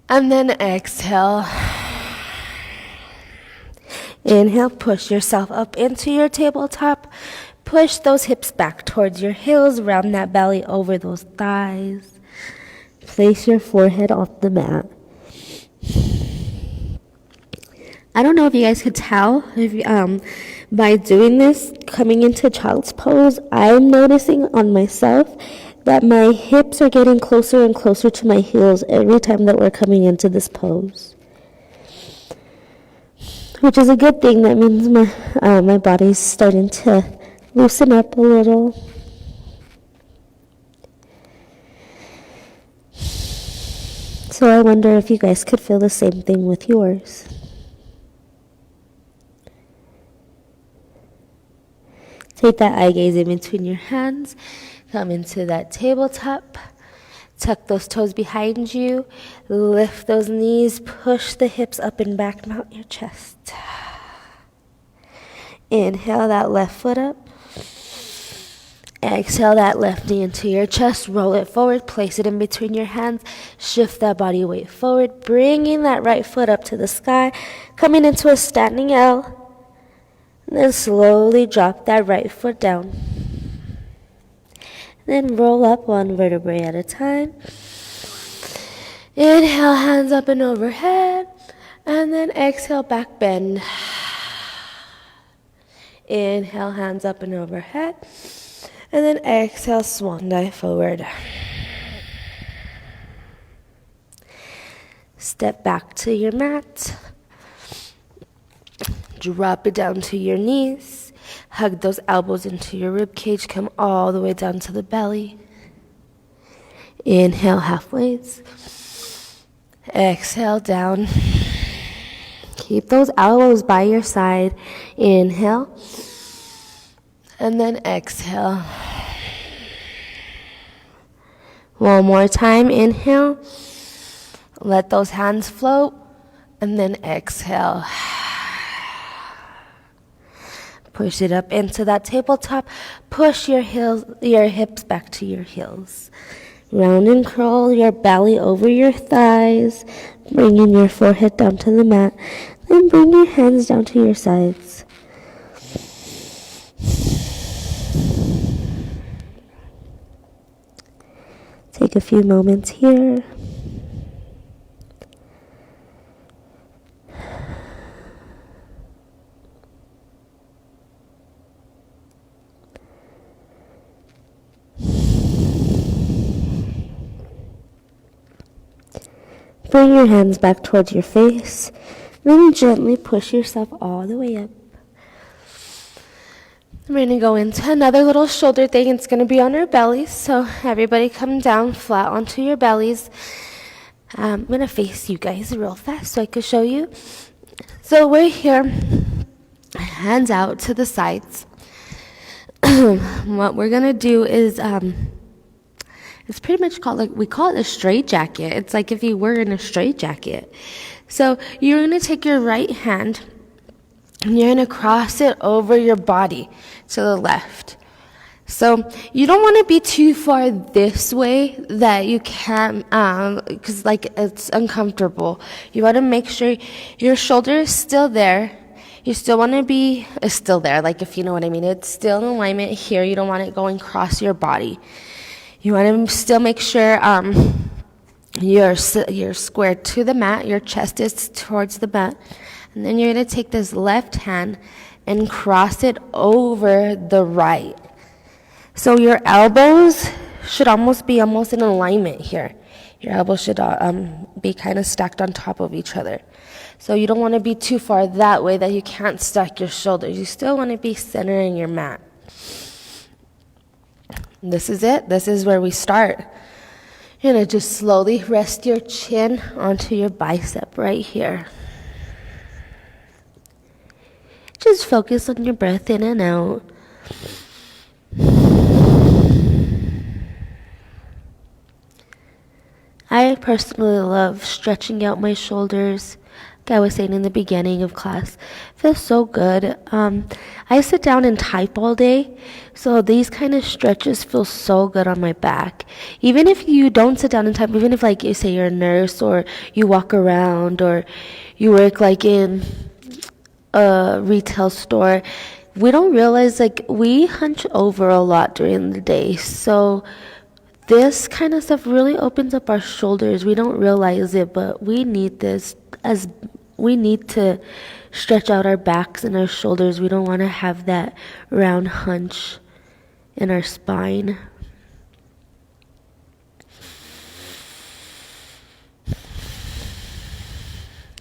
[SPEAKER 2] And then exhale. Inhale, push yourself up into your tabletop. Push those hips back towards your heels. Round that belly over those thighs. Place your forehead off the mat. I don't know if you guys could tell by doing this, coming into child's pose, I'm noticing on myself that my hips are getting closer and closer to my heels every time that we're coming into this pose. Which is a good thing. That means my body's starting to loosen up a little. So I wonder if you guys could feel the same thing with yours. Take that eye gaze in between your hands. Come into that tabletop. Tuck those toes behind you. Lift those knees. Push the hips up and back. Mount your chest. Inhale that left foot up. Exhale that left knee into your chest. Roll it forward. Place it in between your hands. Shift that body weight forward. Bringing that right foot up to the sky. Coming into a standing L. And then slowly drop that right foot down. Then roll up one vertebrae at a time. Inhale, hands up and overhead. And then exhale, back bend. Inhale, hands up and overhead. And then exhale, swan dive forward. Step back to your mat. Drop it down to your knees. Hug those elbows into your rib cage. Come all the way down to the belly. Inhale, halfways. Exhale, down. Keep those elbows by your side. Inhale. And then exhale. One more time. Inhale. Let those hands float. And then exhale. Push it up into that tabletop. Push your hips back to your heels. Round and curl your belly over your thighs. Bringing your forehead down to the mat. Then bring your hands down to your sides. Take a few moments here. Bring your hands back towards your face. Then gently push yourself all the way up. We're going to go into another little shoulder thing. It's going to be on our bellies. So everybody come down flat onto your bellies. I'm going to face you guys real fast so I can show you. So we're here. Hands out to the sides. What we're going to do is... it's pretty much we call it a straight jacket. It's like if you were in a straight jacket. So you're going to take your right hand and you're going to cross it over your body to the left. So you don't want to be too far this way that you can't, because like it's uncomfortable. You want to make sure your shoulder is still there. You still want to be still there, like if you know what I mean. It's still in alignment here. You don't want it going across your body. You want to still make sure you're squared to the mat. Your chest is towards the mat, and then you're going to take this left hand and cross it over the right. So your elbows should be almost in alignment here. Your elbows should be kind of stacked on top of each other. So you don't want to be too far that way that you can't stack your shoulders. You still want to be centering your mat. This is it. This is where we start. You're going to just slowly rest your chin onto your bicep right here. Just focus on your breath in and out. I personally love stretching out my shoulders. Like I was saying in the beginning of class, it feels so good. I sit down and type all day, so these kind of stretches feel so good on my back. Even if you don't sit down and type, even if like you say you're a nurse or you walk around or you work like in a retail store, we don't realize like we hunch over a lot during the day. So this kind of stuff really opens up our shoulders. We don't realize it, but we need this as we need to stretch out our backs and our shoulders. We don't want to have that round hunch in our spine.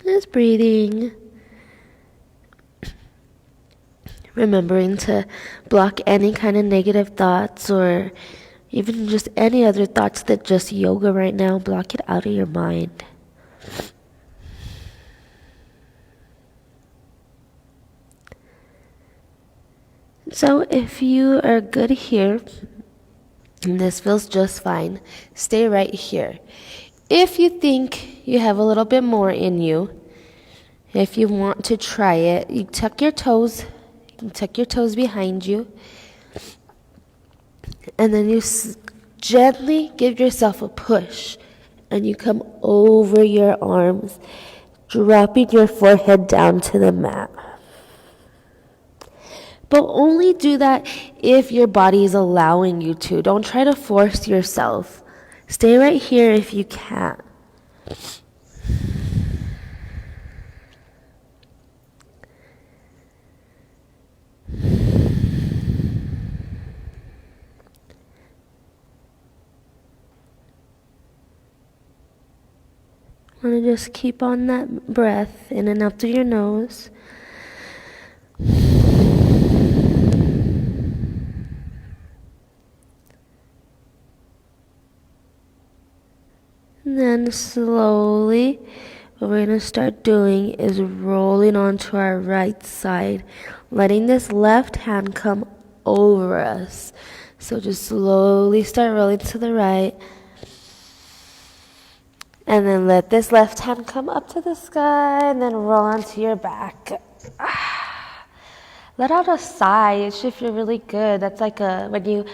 [SPEAKER 2] Just breathing. Remembering to block any kind of negative thoughts or even just any other thoughts that just yoga right now. Block it out of your mind. So if you are good here, and this feels just fine, stay right here. If you think you have a little bit more in you, if you want to try it, you tuck your toes. You can tuck your toes behind you. And then you gently give yourself a push. And you come over your arms, dropping your forehead down to the mat. But only do that if your body is allowing you to. Don't try to force yourself. Stay right here if you can. Want to just keep on that breath in and out through your nose. And then slowly, what we're going to start doing is rolling onto our right side, letting this left hand come over us. So just slowly start rolling to the right. And then let this left hand come up to the sky and then roll onto your back. Let out a sigh. It should feel really good. That's like when you,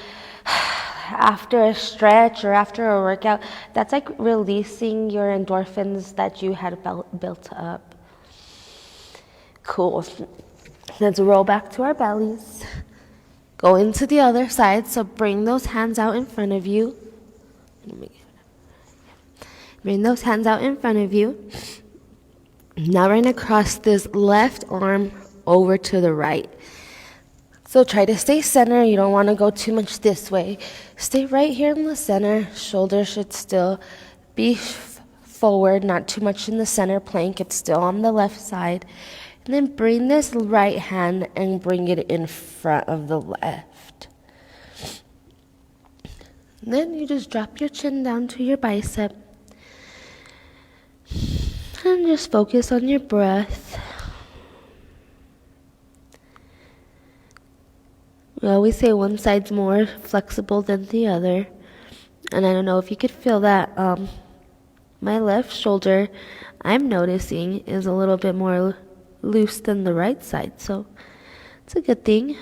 [SPEAKER 2] after a stretch or after a workout, that's like releasing your endorphins that you had built up. Cool. Let's roll back to our bellies. Go into the other side. So bring those hands out in front of you. Bring those hands out in front of you. Now we're going to cross this left arm over to the right. So try to stay center. You don't want to go too much this way. Stay right here in the center. Shoulders should still be forward, not too much in the center plank. It's still on the left side. And then bring this right hand and bring it in front of the left. And then you just drop your chin down to your bicep. And just focus on your breath. We always say one side's more flexible than the other. And I don't know if you could feel that. My left shoulder, I'm noticing, is a little bit more loose than the right side. So it's a good thing.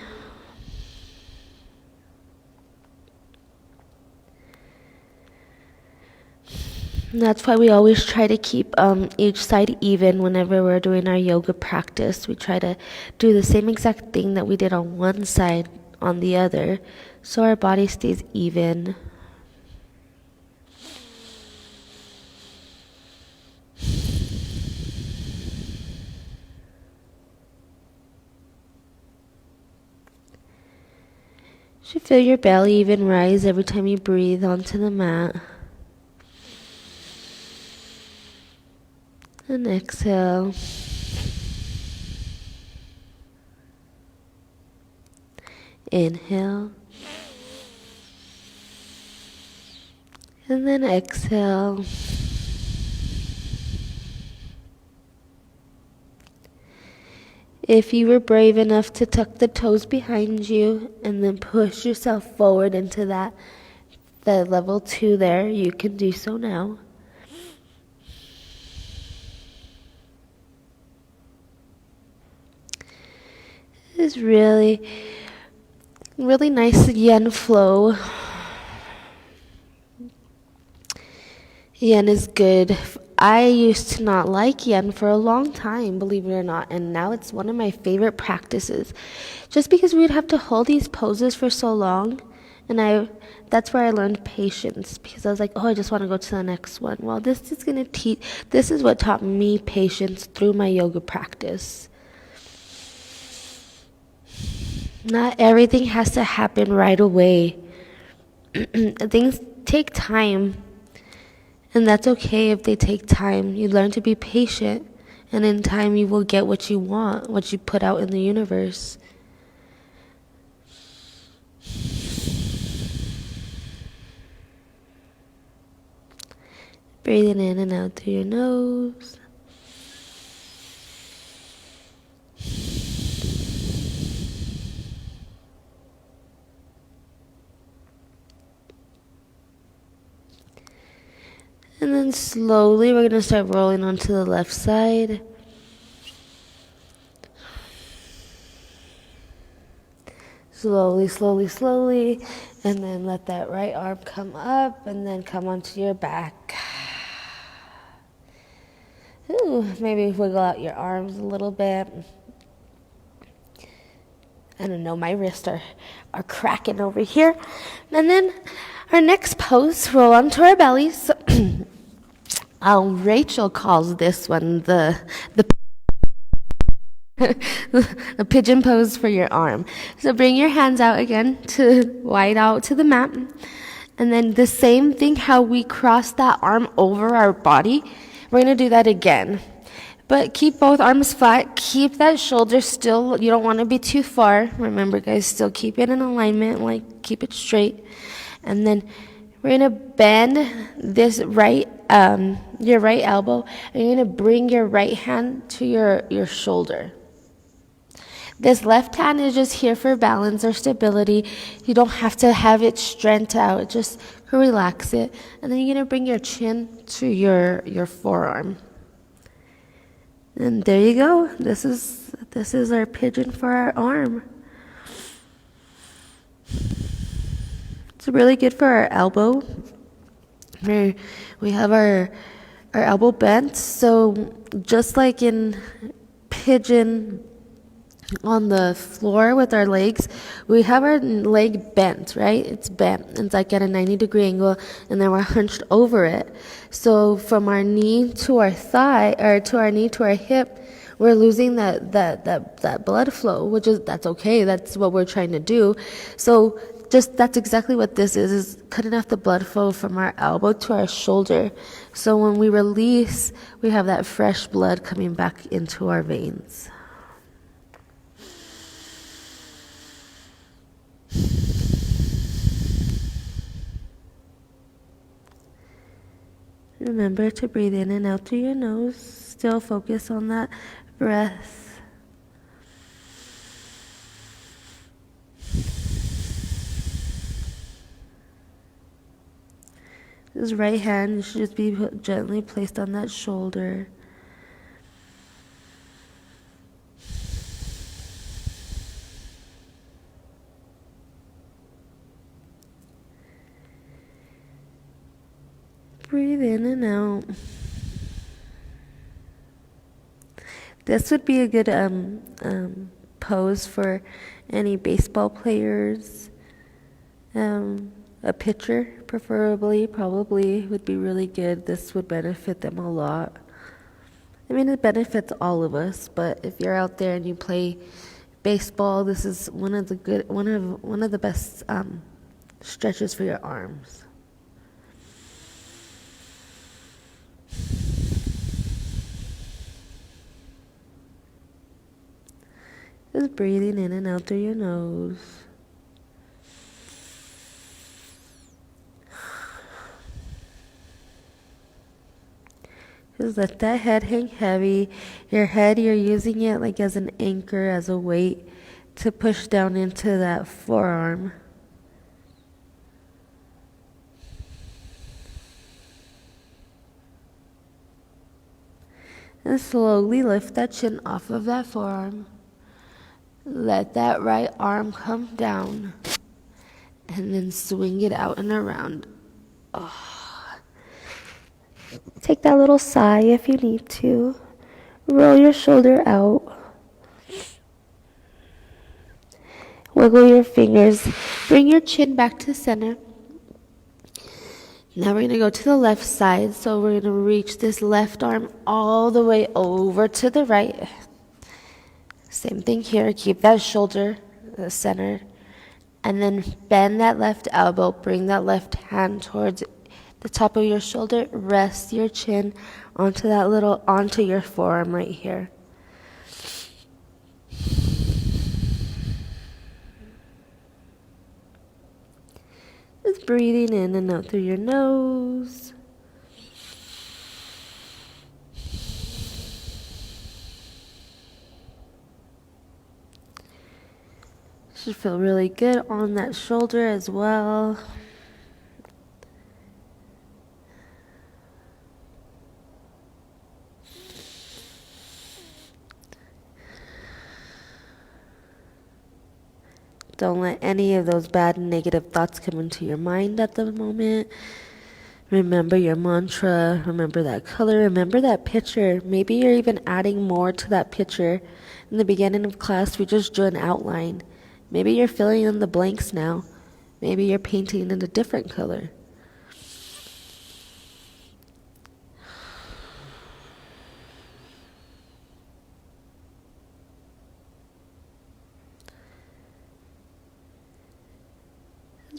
[SPEAKER 2] And that's why we always try to keep each side even whenever we're doing our yoga practice. We try to do the same exact thing that we did on one side on the other, so our body stays even. You should feel your belly even rise every time you breathe onto the mat. And exhale. Inhale. And then exhale. If you were brave enough to tuck the toes behind you and then push yourself forward into that level 2 there, you can do so now. It's really nice yin flow. Yin is good. I used to not like yin for a long time, believe it or not, and now it's one of my favorite practices. Just because we would have to hold these poses for so long, and that's where I learned patience, because I was like, oh, I just want to go to the next one. Well, this is what taught me patience through my yoga practice. Not everything has to happen right away. Things take time. And that's okay if they take time. You learn to be patient, and in time you will get what you want, what you put out in the universe. Breathing in and out through your nose. And then slowly we're going to start rolling onto the left side. Slowly, slowly, slowly. And then let that right arm come up and then come onto your back. Ooh, maybe wiggle out your arms a little bit. I don't know, my wrists are cracking over here. And then our next pose, roll onto our bellies. Rachel calls this one the the pigeon pose for your arm. So bring your hands out again wide out to the mat. And then the same thing, how we cross that arm over our body, we're going to do that again. But keep both arms flat. Keep that shoulder still. You don't want to be too far. Remember, guys, still keep it in alignment. Like, keep it straight. And then we're going to bend this your right elbow. And you're going to bring your right hand to your shoulder. This left hand is just here for balance or stability. You don't have to have it strength out. Just relax it. And then you're going to bring your chin to your forearm. And there you go. This is our pigeon for our arm. It's really good for our elbow. We have our elbow bent. So just like in pigeon on the floor with our legs, we have our leg bent, right? It's bent. It's like at a 90-degree angle, and then we're hunched over it. So from our knee to our thigh, or to our knee to our hip, we're losing that blood flow, that's okay. That's what we're trying to do. So that's exactly what this is cutting off the blood flow from our elbow to our shoulder. So when we release, we have that fresh blood coming back into our veins. Remember to breathe in and out through your nose. Still focus on that breath. This right hand should just be gently placed on that shoulder. Breathe in and out. This would be a good pose for any baseball players. A pitcher, preferably, probably would be really good. This would benefit them a lot. I mean, it benefits all of us, but if you're out there and you play baseball, this is one of the best stretches for your arms. Just breathing in and out through your nose. Just let that head hang heavy. Your head, you're using it like as an anchor, as a weight to push down into that forearm. And slowly lift that chin off of that forearm. Let that right arm come down. And then swing it out and around. Oh. Take that little sigh if you need to. Roll your shoulder out. Wiggle your fingers. Bring your chin back to center. Now we're going to go to the left side. So we're going to reach this left arm all the way over to the right. Same thing here. Keep that shoulder center. And then bend that left elbow. Bring that left hand towards the top of your shoulder. Rest your chin onto your forearm right here. Just breathing in and out through your nose. Should feel really good on that shoulder as well. Don't let any of those bad negative thoughts come into your mind at the moment. Remember your mantra. Remember that color. Remember that picture. Maybe you're even adding more to that picture. In the beginning of class, we just drew an outline. Maybe you're filling in the blanks now. Maybe you're painting in a different color.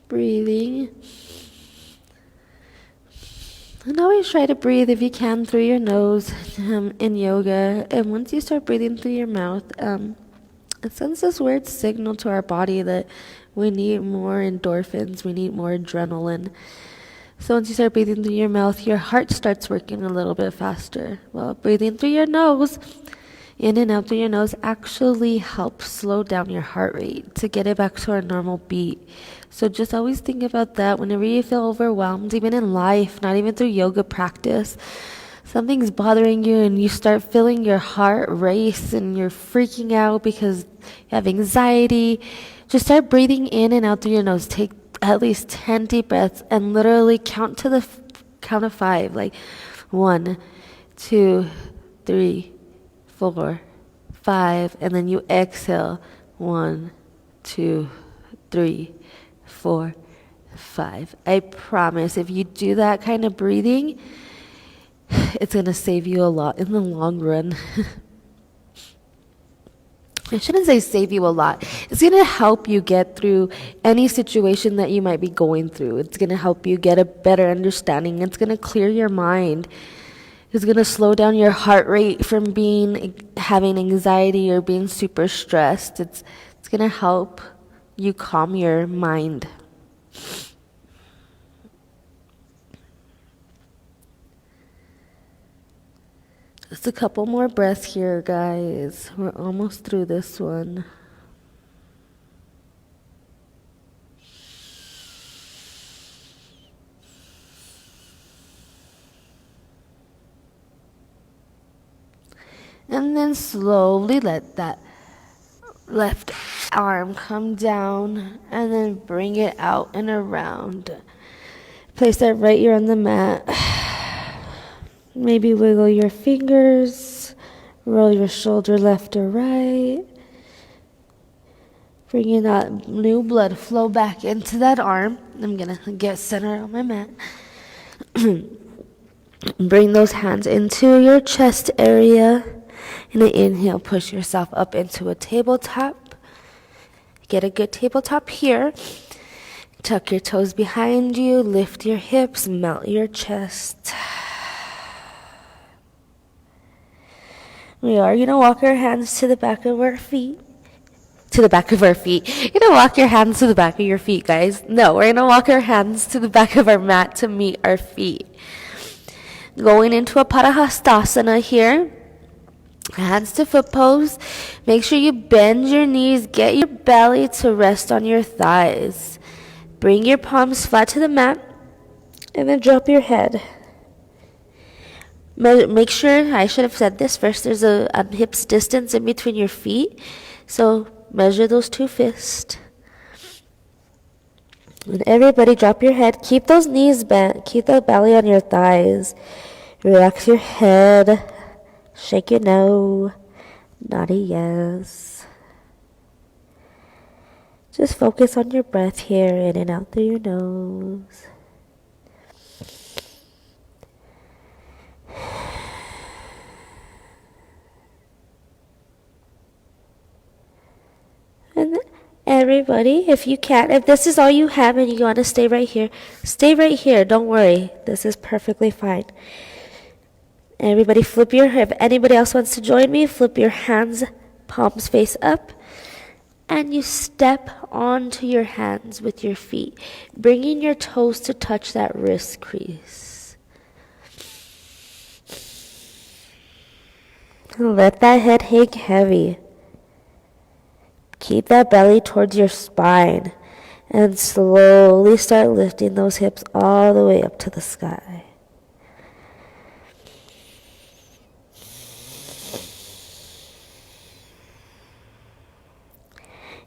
[SPEAKER 2] Breathing. And always try to breathe if you can through your nose in yoga. And once you start breathing through your mouth, it sends this weird signal to our body that we need more endorphins, we need more adrenaline. So once you start breathing through your mouth, your heart starts working a little bit faster. Well, breathing through your nose, in and out through your nose, actually helps slow down your heart rate to get it back to our normal beat. So just always think about that whenever you feel overwhelmed, even in life, not even through yoga practice. Something's bothering you and you start feeling your heart race and you're freaking out because you have anxiety. Just start breathing in and out through your nose. Take at least 10 deep breaths and literally count to the count of 5. Like 1, 2, 3, 4, 5, and then you exhale. 1, 2, 3, 4, 5. I promise if you do that kind of breathing, it's going to save you a lot in the long run. I shouldn't say save you a lot. It's going to help you get through any situation that you might be going through. It's going to help you get a better understanding. It's going to clear your mind. It's going to slow down your heart rate from having anxiety or being super stressed. It's going to help you calm your mind. Just a couple more breaths here, guys. We're almost through this one. And then slowly let that left arm come down and then bring it out and around. Place that right ear on the mat. Maybe wiggle your fingers, roll your shoulder left or right. Bringing that new blood flow back into that arm. I'm going to get centered on my mat. Bring those hands into your chest area. And an inhale, push yourself up into a tabletop. Get a good tabletop here. Tuck your toes behind you. Lift your hips. Melt your chest. We are going to walk our hands to the back of our feet. To the back of our feet. You're going to walk your hands to the back of your feet, guys. No, we're going to walk our hands to the back of our mat to meet our feet. Going into a Padahastasana here. Hands to foot pose. Make sure you bend your knees. Get your belly to rest on your thighs. Bring your palms flat to the mat. And then drop your head. Make sure, I should have said this first, there's a hips distance in between your feet. So measure those 2 fists. And everybody drop your head. Keep those knees bent. Keep the belly on your thighs. Relax your head. Shake your no. Not a yes. Just focus on your breath here, in and out through your nose. And everybody, if you can, if this is all you have and you want to stay right here, stay right here. Don't worry. This is perfectly fine. Everybody flip if anybody else wants to join me, flip your hands, palms face up, and you step onto your hands with your feet, bringing your toes to touch that wrist crease. Let that head hang heavy. Keep that belly towards your spine and slowly start lifting those hips all the way up to the sky.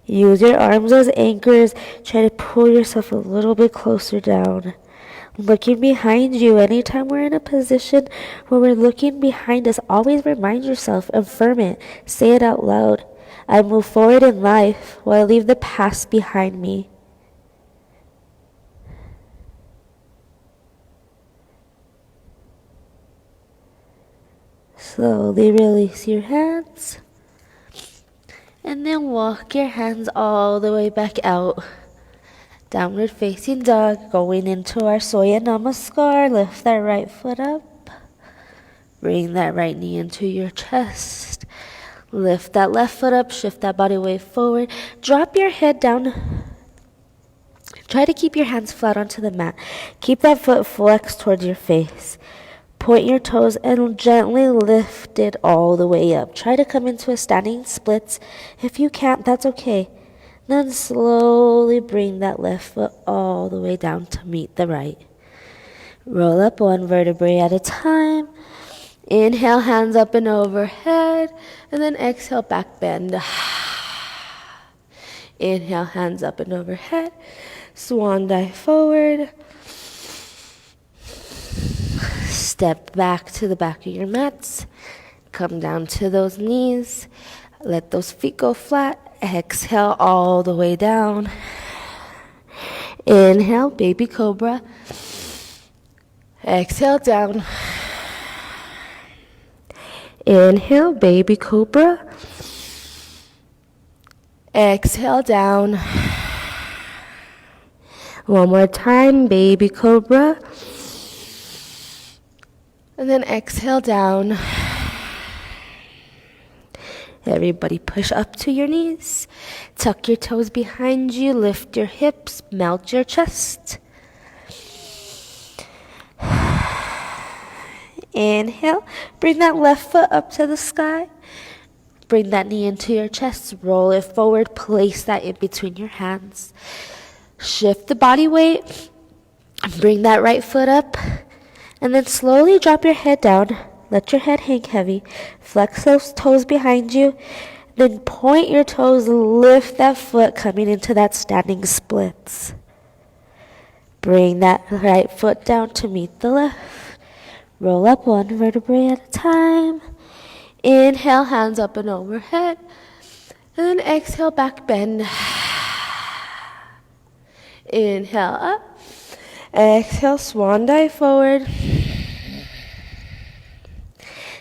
[SPEAKER 2] Use your arms as anchors. Try to pull yourself a little bit closer down. Looking behind you. Anytime we're in a position where we're looking behind us, always remind yourself, affirm it, say it out loud. I move forward in life while I leave the past behind me. Slowly release your hands. And then walk your hands all the way back out. Downward facing dog. Going into our Surya Namaskar. Lift that right foot up. Bring that right knee into your chest. Lift that left foot up, shift that body weight forward. Drop your head down. Try to keep your hands flat onto the mat. Keep that foot flexed towards your face. Point your toes and gently lift it all the way up. Try to come into a standing splits. If you can't, that's okay. Then slowly bring that left foot all the way down to meet the right. Roll up one vertebrae at a time. Inhale, hands up and overhead, and then exhale, back bend. Inhale, hands up and overhead, swan dive forward. Step back to the back of your mats. Come down to those knees. Let those feet go flat. Exhale all the way down. Inhale, baby cobra. Exhale, down. Inhale, baby cobra. Exhale, down. One more time, baby cobra. And then exhale, down. Everybody push up to your knees. Tuck your toes behind you. Lift your hips. Melt your chest. Inhale, bring that left foot up to the sky. Bring that knee into your chest. Roll it forward. Place that in between your hands. Shift the body weight. Bring that right foot up. And then slowly drop your head down. Let your head hang heavy. Flex those toes behind you. Then point your toes. Lift that foot coming into that standing splits. Bring that right foot down to meet the left. Roll up one vertebrae at a time.
[SPEAKER 1] Inhale, hands up and overhead. And then exhale, back bend. Inhale, up.
[SPEAKER 2] Exhale, swan dive forward.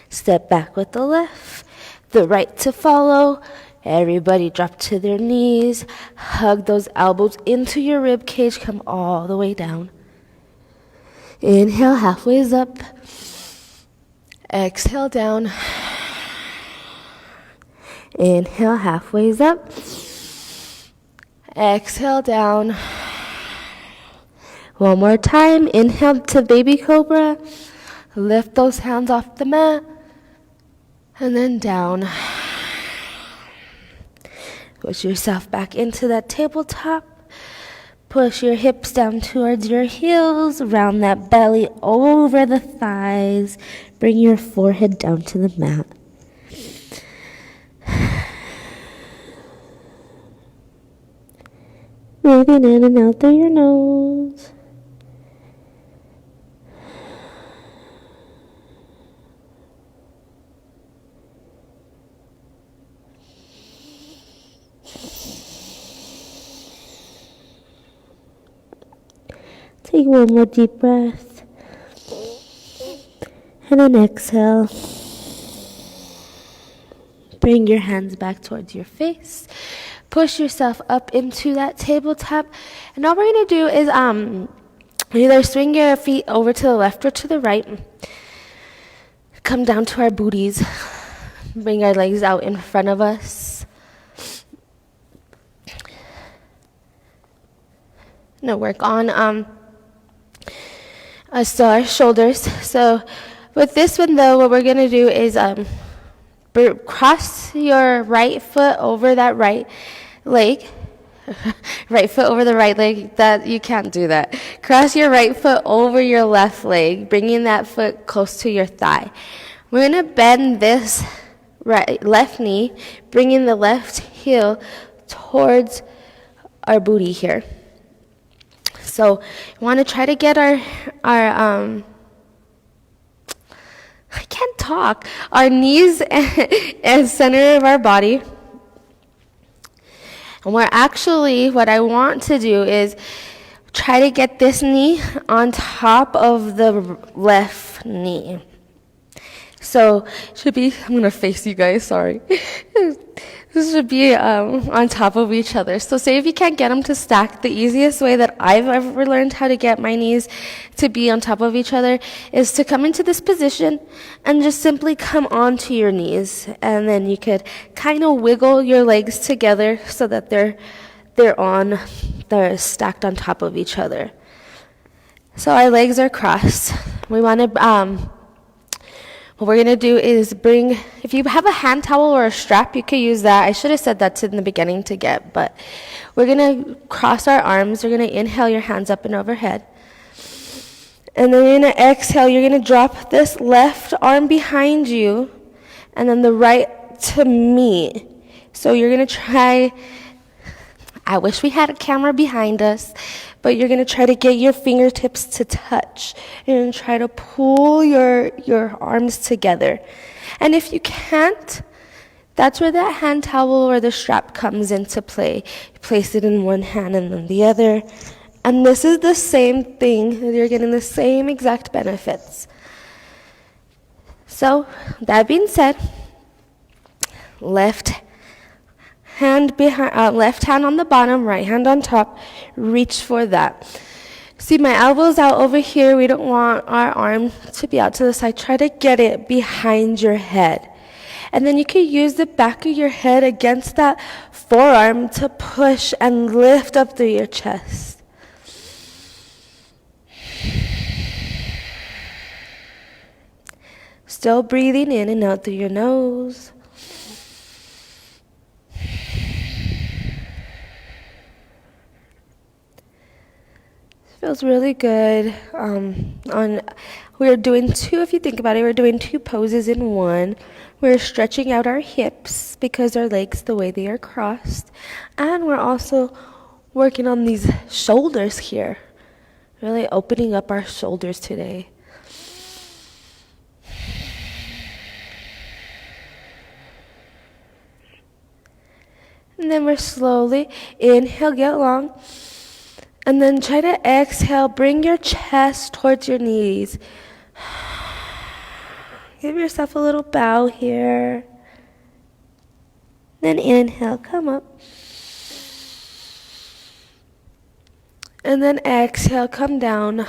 [SPEAKER 2] Step back with the left, the right to follow. Everybody drop to their knees. Hug those elbows into your rib cage. Come all the way down. Inhale, halfway's up.
[SPEAKER 1] Exhale, down.
[SPEAKER 2] Inhale, halfway's up.
[SPEAKER 1] Exhale, down.
[SPEAKER 2] One more time. Inhale to baby cobra.
[SPEAKER 1] Lift those hands off the mat. And then down.
[SPEAKER 2] Push yourself back into that tabletop. Push your hips down towards your heels. Round that belly over the thighs. Bring your forehead down to the mat. Breathing in and out through your nose. Take one more deep breath. And then exhale. Bring your hands back towards your face. Push yourself up into that tabletop. And all we're going to do is either swing your feet over to the left or to the right. Come down to our booties. Bring our legs out in front of us. Now work on still our shoulders. So with this one though, what we're going to do is cross your right foot over that right leg. Right foot over the right leg. That you can't do that. Cross your right foot over your left leg, bringing that foot close to your thigh. We're going to bend this left knee, bringing the left heel towards our booty here. So we want to try to get our I can't talk. Our knees and center of our body. And we're actually, what I want to do is try to get this knee on top of the left knee. So should be, I'm going to face you guys, sorry. This should be on top of each other. So say if you can't get them to stack, the easiest way that I've ever learned how to get my knees to be on top of each other is to come into this position and just simply come onto your knees. And then you could kind of wiggle your legs together so that they're stacked on top of each other. So our legs are crossed. We want to what we're going to do is bring, if you have a hand towel or a strap, you could use that. I should have said that in the beginning to get, but we're going to cross our arms. You're going to inhale your hands up and overhead. And then you're going to exhale. You're going to drop this left arm behind you and then the right to meet. So you're going to try, I wish we had a camera behind us, but you're going to try to get your fingertips to touch. You're going to try to pull your arms together. And if you can't, that's where that hand towel or the strap comes into play. You place it in one hand and then the other. And this is the same thing. You're getting the same exact benefits. So, that being said, left hand behind, left hand on the bottom, right hand on top. Reach for that. See, my elbow's out over here. We don't want our arm to be out to the side. Try to get it behind your head. And then you can use the back of your head against that forearm to push and lift up through your chest. Still breathing in and out through your nose. Feels really good. We're doing two, if you think about it, we're doing two poses in one. We're stretching out our hips because our legs, the way they are crossed. And we're also working on these shoulders here. Really opening up our shoulders today. And then we're slowly inhale, get long. And then try to exhale, bring your chest towards your knees. Give yourself a little bow here. Then inhale, come up. And then exhale, come down.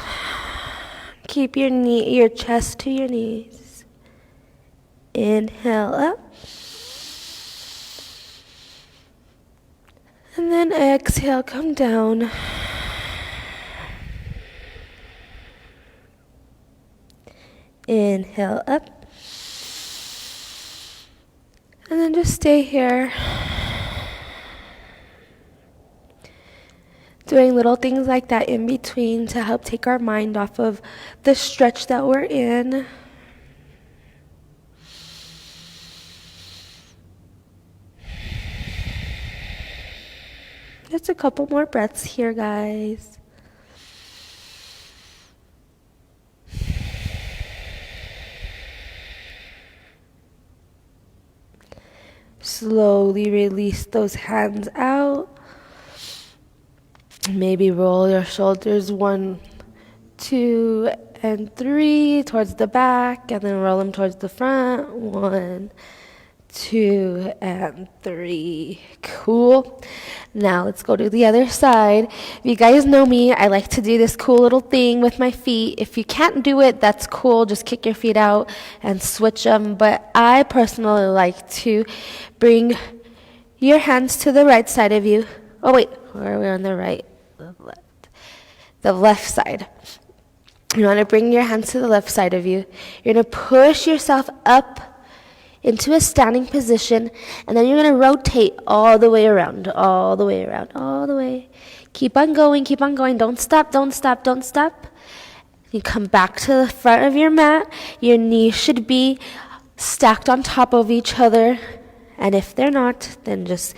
[SPEAKER 2] Keep your chest to your knees. Inhale up. And then exhale, come down. Inhale up. And then just stay here. Doing little things like that in between to help take our mind off of the stretch that we're in. Just a couple more breaths here, guys. Slowly release those hands out. Maybe roll your shoulders 1, 2, and 3 towards the back, and then roll them towards the front. 1, 2, and 3. Cool. Now let's go to the other side. If you guys know me, I like to do this cool little thing with my feet. If you can't do it, that's cool. Just kick your feet out and switch them. But I personally like to bring your hands to the right side of you. Oh, wait. Or we're on the right. The left side. You want to bring your hands to the left side of you. You're going to push yourself up into a standing position, and then you're going to rotate all the way around, all the way around, all the way. Keep on going, keep on going. Don't stop, don't stop, don't stop. You come back to the front of your mat. Your knees should be stacked on top of each other, and if they're not, then just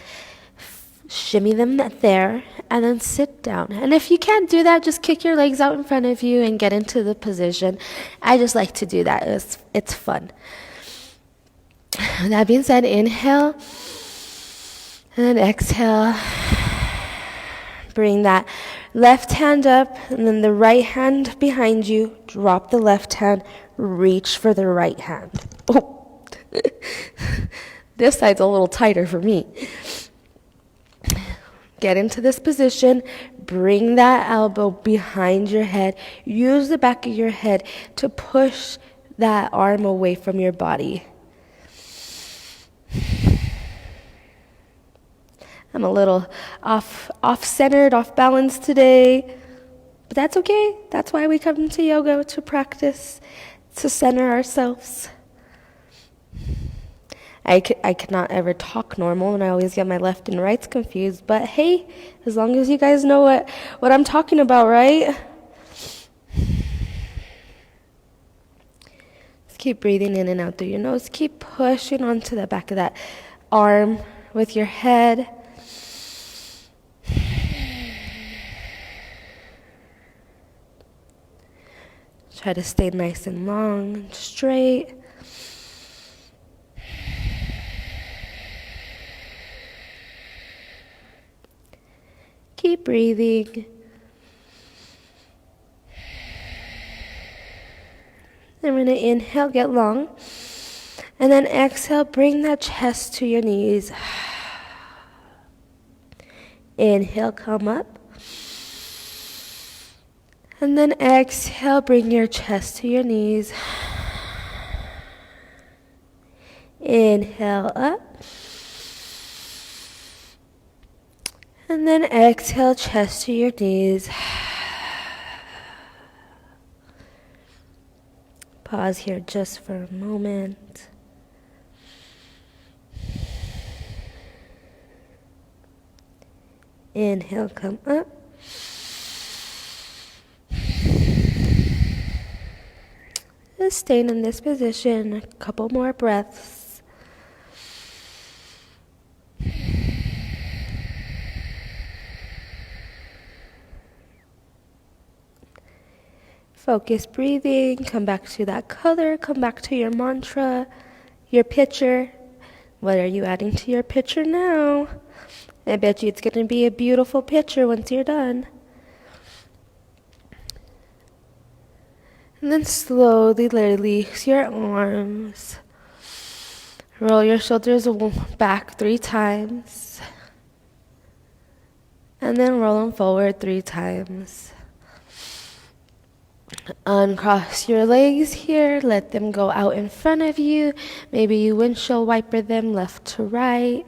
[SPEAKER 2] shimmy them there, and then sit down. And if you can't do that, just kick your legs out in front of you and get into the position. I just like to do that. It's fun. That being said, inhale, and then exhale. Bring that left hand up, and then the right hand behind you. Drop the left hand, reach for the right hand. Oh, this side's a little tighter for me. Get into this position, bring that elbow behind your head. Use the back of your head to push that arm away from your body. I'm a little off-centered, off-balance today, but that's okay. That's why we come to yoga, to practice, to center ourselves. I cannot ever talk normal, and I always get my left and rights confused. But hey, as long as you guys know what I'm talking about, right? Just keep breathing in and out through your nose. Keep pushing onto the back of that arm with your head. Try to stay nice and long and straight. Keep breathing. I'm going to inhale, get long. And then exhale, bring that chest to your knees. Inhale, come up. And then exhale, bring your chest to your knees. Inhale, up. And then exhale, chest to your knees. Pause here just for a moment. Inhale, come up. Just staying in this position, a couple more breaths. Focus breathing, come back to that color, come back to your mantra, your picture. What are you adding to your picture now? I bet you it's going to be a beautiful picture once you're done. And then slowly release your arms. Roll your shoulders back 3 times. And then roll them forward 3 times. Uncross your legs here. Let them go out in front of you. Maybe you windshield wiper them left to right.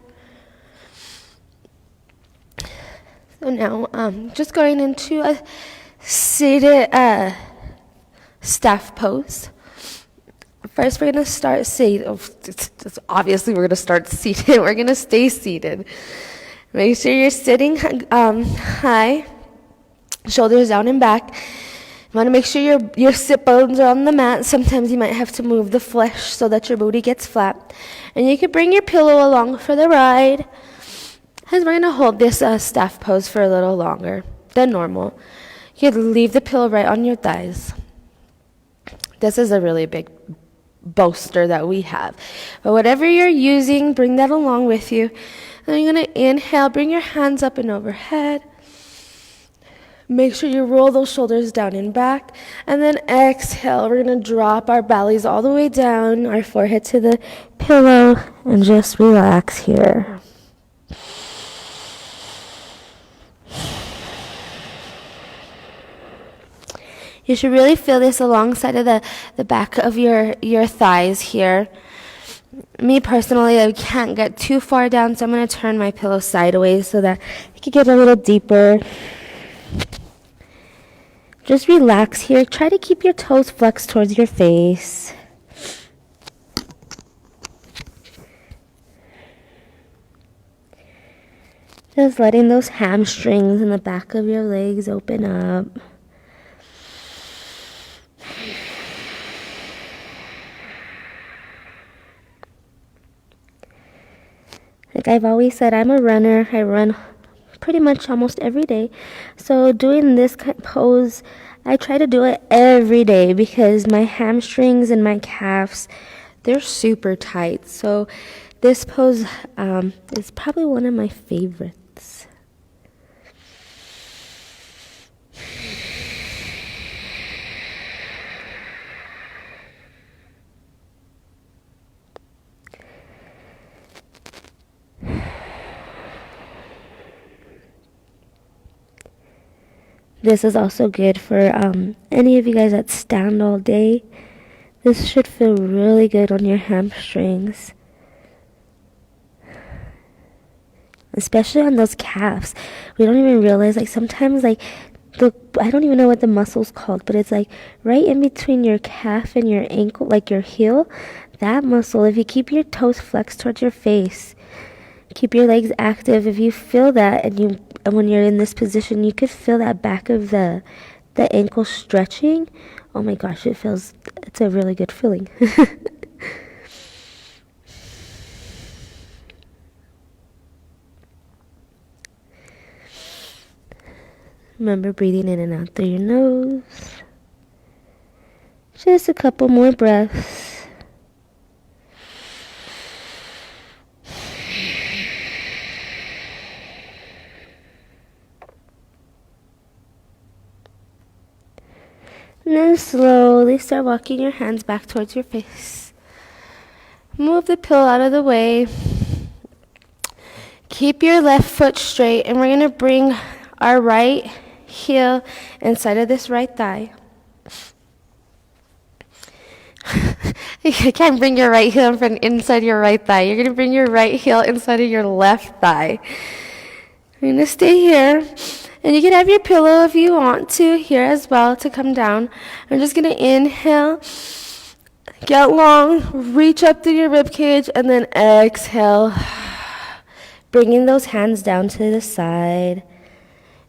[SPEAKER 2] So now, just going into a seated staff pose. First, we're going to start seated. Obviously, we're going to start seated. We're going to stay seated. Make sure you're sitting high, shoulders down and back. You want to make sure your sit bones are on the mat. Sometimes you might have to move the flesh so that your booty gets flat. And you can bring your pillow along for the ride. Because we're going to hold this staff pose for a little longer than normal. You can leave the pillow right on your thighs. This is a really big bolster that we have. But whatever you're using, bring that along with you. And you're going to inhale, bring your hands up and overhead. Make sure you roll those shoulders down and back. And then exhale, we're going to drop our bellies all the way down, our forehead to the pillow, and just relax here. You should really feel this alongside of the back of your thighs here. Me personally, I can't get too far down, so I'm going to turn my pillow sideways so that I can get a little deeper. Just relax here. Try to keep your toes flexed towards your face. Just letting those hamstrings in the back of your legs open up. Like I've always said, I'm a runner. I run pretty much almost every day. So doing this pose, I try to do it every day because my hamstrings and my calves, they're super tight. So this pose is probably one of my favorites. This is also good for any of you guys that stand all day. This should feel really good on your hamstrings. Especially on those calves. We don't even realize, like sometimes I don't even know what the muscle's called, but it's like right in between your calf and your ankle, like your heel. That muscle, if you keep your toes flexed towards your face, keep your legs active. If you feel that, and when you're in this position, you could feel that back of the ankle stretching. Oh my gosh, it's a really good feeling. Remember breathing in and out through your nose. Just a couple more breaths. And then slowly start walking your hands back towards your face. Move the pillow out of the way. Keep your left foot straight, and we're going to bring our right heel inside of this right thigh. You can't bring your right heel inside your right thigh. You're going to bring your right heel inside of your left thigh. You're going to stay here. And you can have your pillow if you want to here as well to come down. I'm just going to inhale, get long, reach up through your rib cage, and then exhale. Bringing those hands down to the side.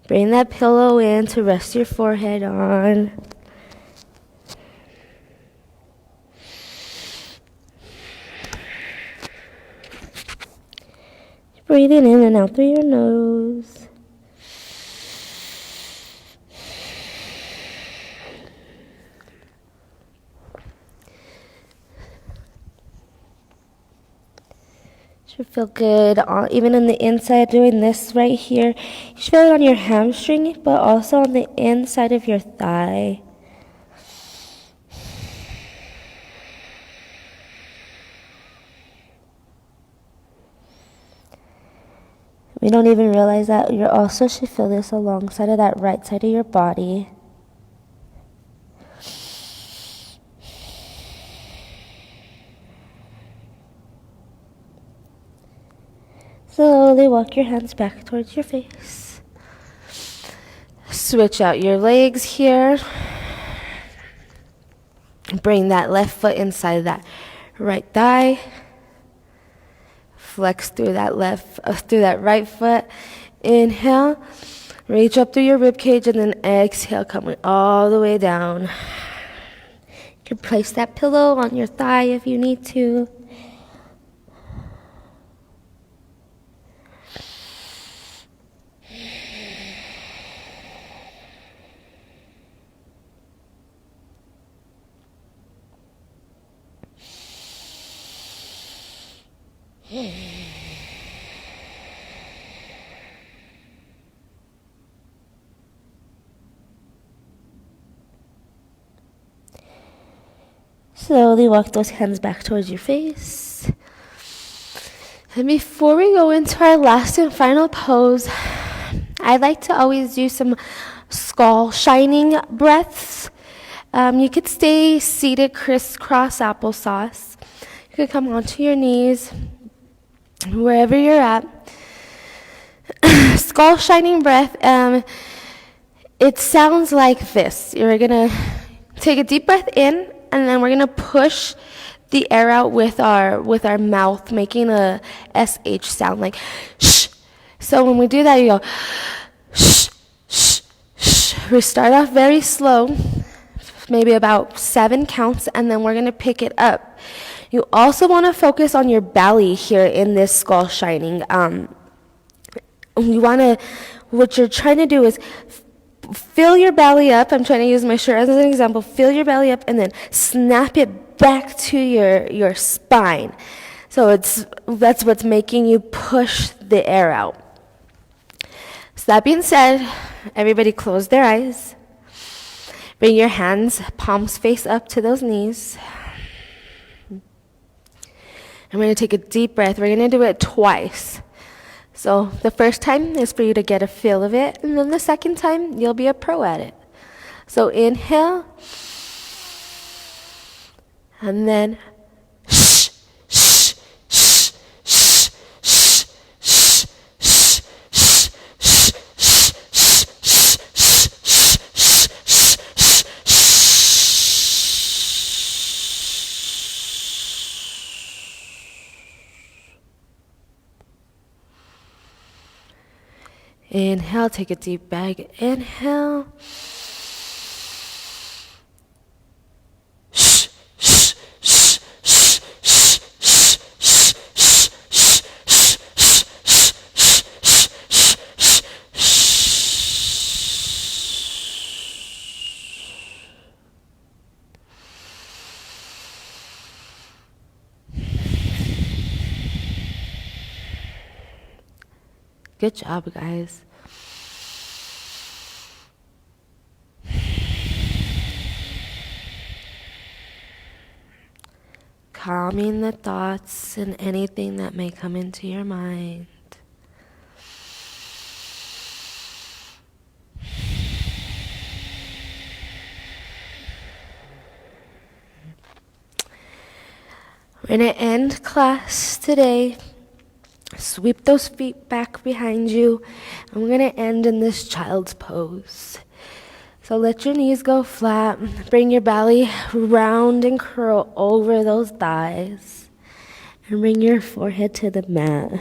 [SPEAKER 2] Bring that pillow in to rest your forehead on. Breathing in and out through your nose. Should feel good, even on the inside, doing this right here. You should feel it on your hamstring, but also on the inside of your thigh. We don't even realize that you also should feel this alongside of that right side of your body. Slowly walk your hands back towards your face. Switch out your legs here. Bring that left foot inside that right thigh. Flex through that through that right foot. Inhale, reach up through your rib cage, and then exhale, coming all the way down. You can place that pillow on your thigh if you need to. Slowly walk those hands back towards your face. And before we go into our last and final pose, I like to always do some skull shining breaths. You could stay seated crisscross applesauce. You could come onto your knees, wherever you're at. Skull shining breath, it sounds like this. You're going to take a deep breath in, and then we're going to push the air out with our mouth, making a SH sound, like shh. So when we do that, you go shh, shh, shh. We start off very slow, maybe about 7 counts, and then we're going to pick it up. You also want to focus on your belly here in this skull shining. What you're trying to do is fill your belly up. I'm trying to use my shirt as an example. Fill your belly up and then snap it back to your spine. So that's what's making you push the air out. So that being said, everybody close their eyes. Bring your hands, palms face up to those knees. And we're going to take a deep breath. We're going to do it twice. So the first time is for you to get a feel of it, and then the second time, you'll be a pro at it. So inhale, and then shh, shh, shh, shh, shh, shh, shh, shh, Inhale, take a deep bag. Inhale. Good job, guys. Calming the thoughts and anything that may come into your mind. We're going to end class today. Sweep those feet back behind you. And we're going to end in this child's pose. So let your knees go flat. Bring your belly round and curl over those thighs. And bring your forehead to the mat.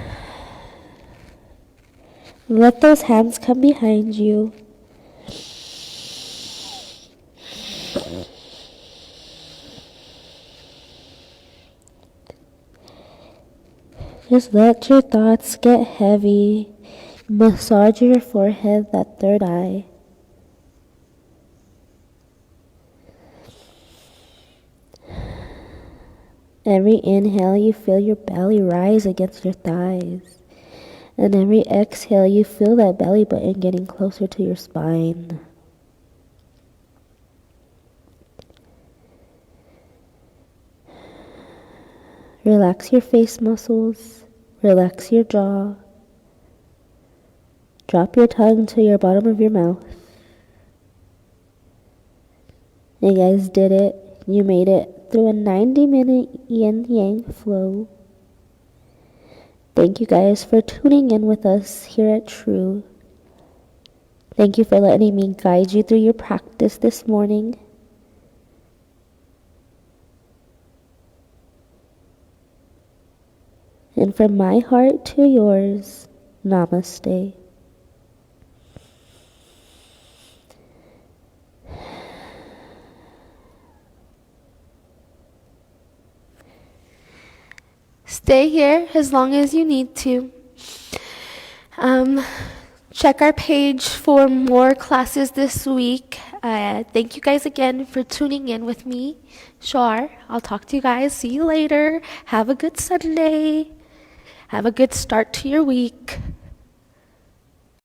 [SPEAKER 2] Let those hands come behind you. Just let your thoughts get heavy. Massage your forehead, that third eye. Every inhale, you feel your belly rise against your thighs. And every exhale, you feel that belly button getting closer to your spine. Relax your face muscles. Relax your jaw. Drop your tongue to your bottom of your mouth. You guys did it. You made it through a 90-minute Yin Yang flow. Thank you guys for tuning in with us here at True. Thank you for letting me guide you through your practice this morning. And from my heart to yours, namaste.
[SPEAKER 1] Stay here as long as you need to. Check our page for more classes this week. Thank you guys again for tuning in with me. Sure, I'll talk to you guys. See you later. Have a good Sunday. Have a good start to your week.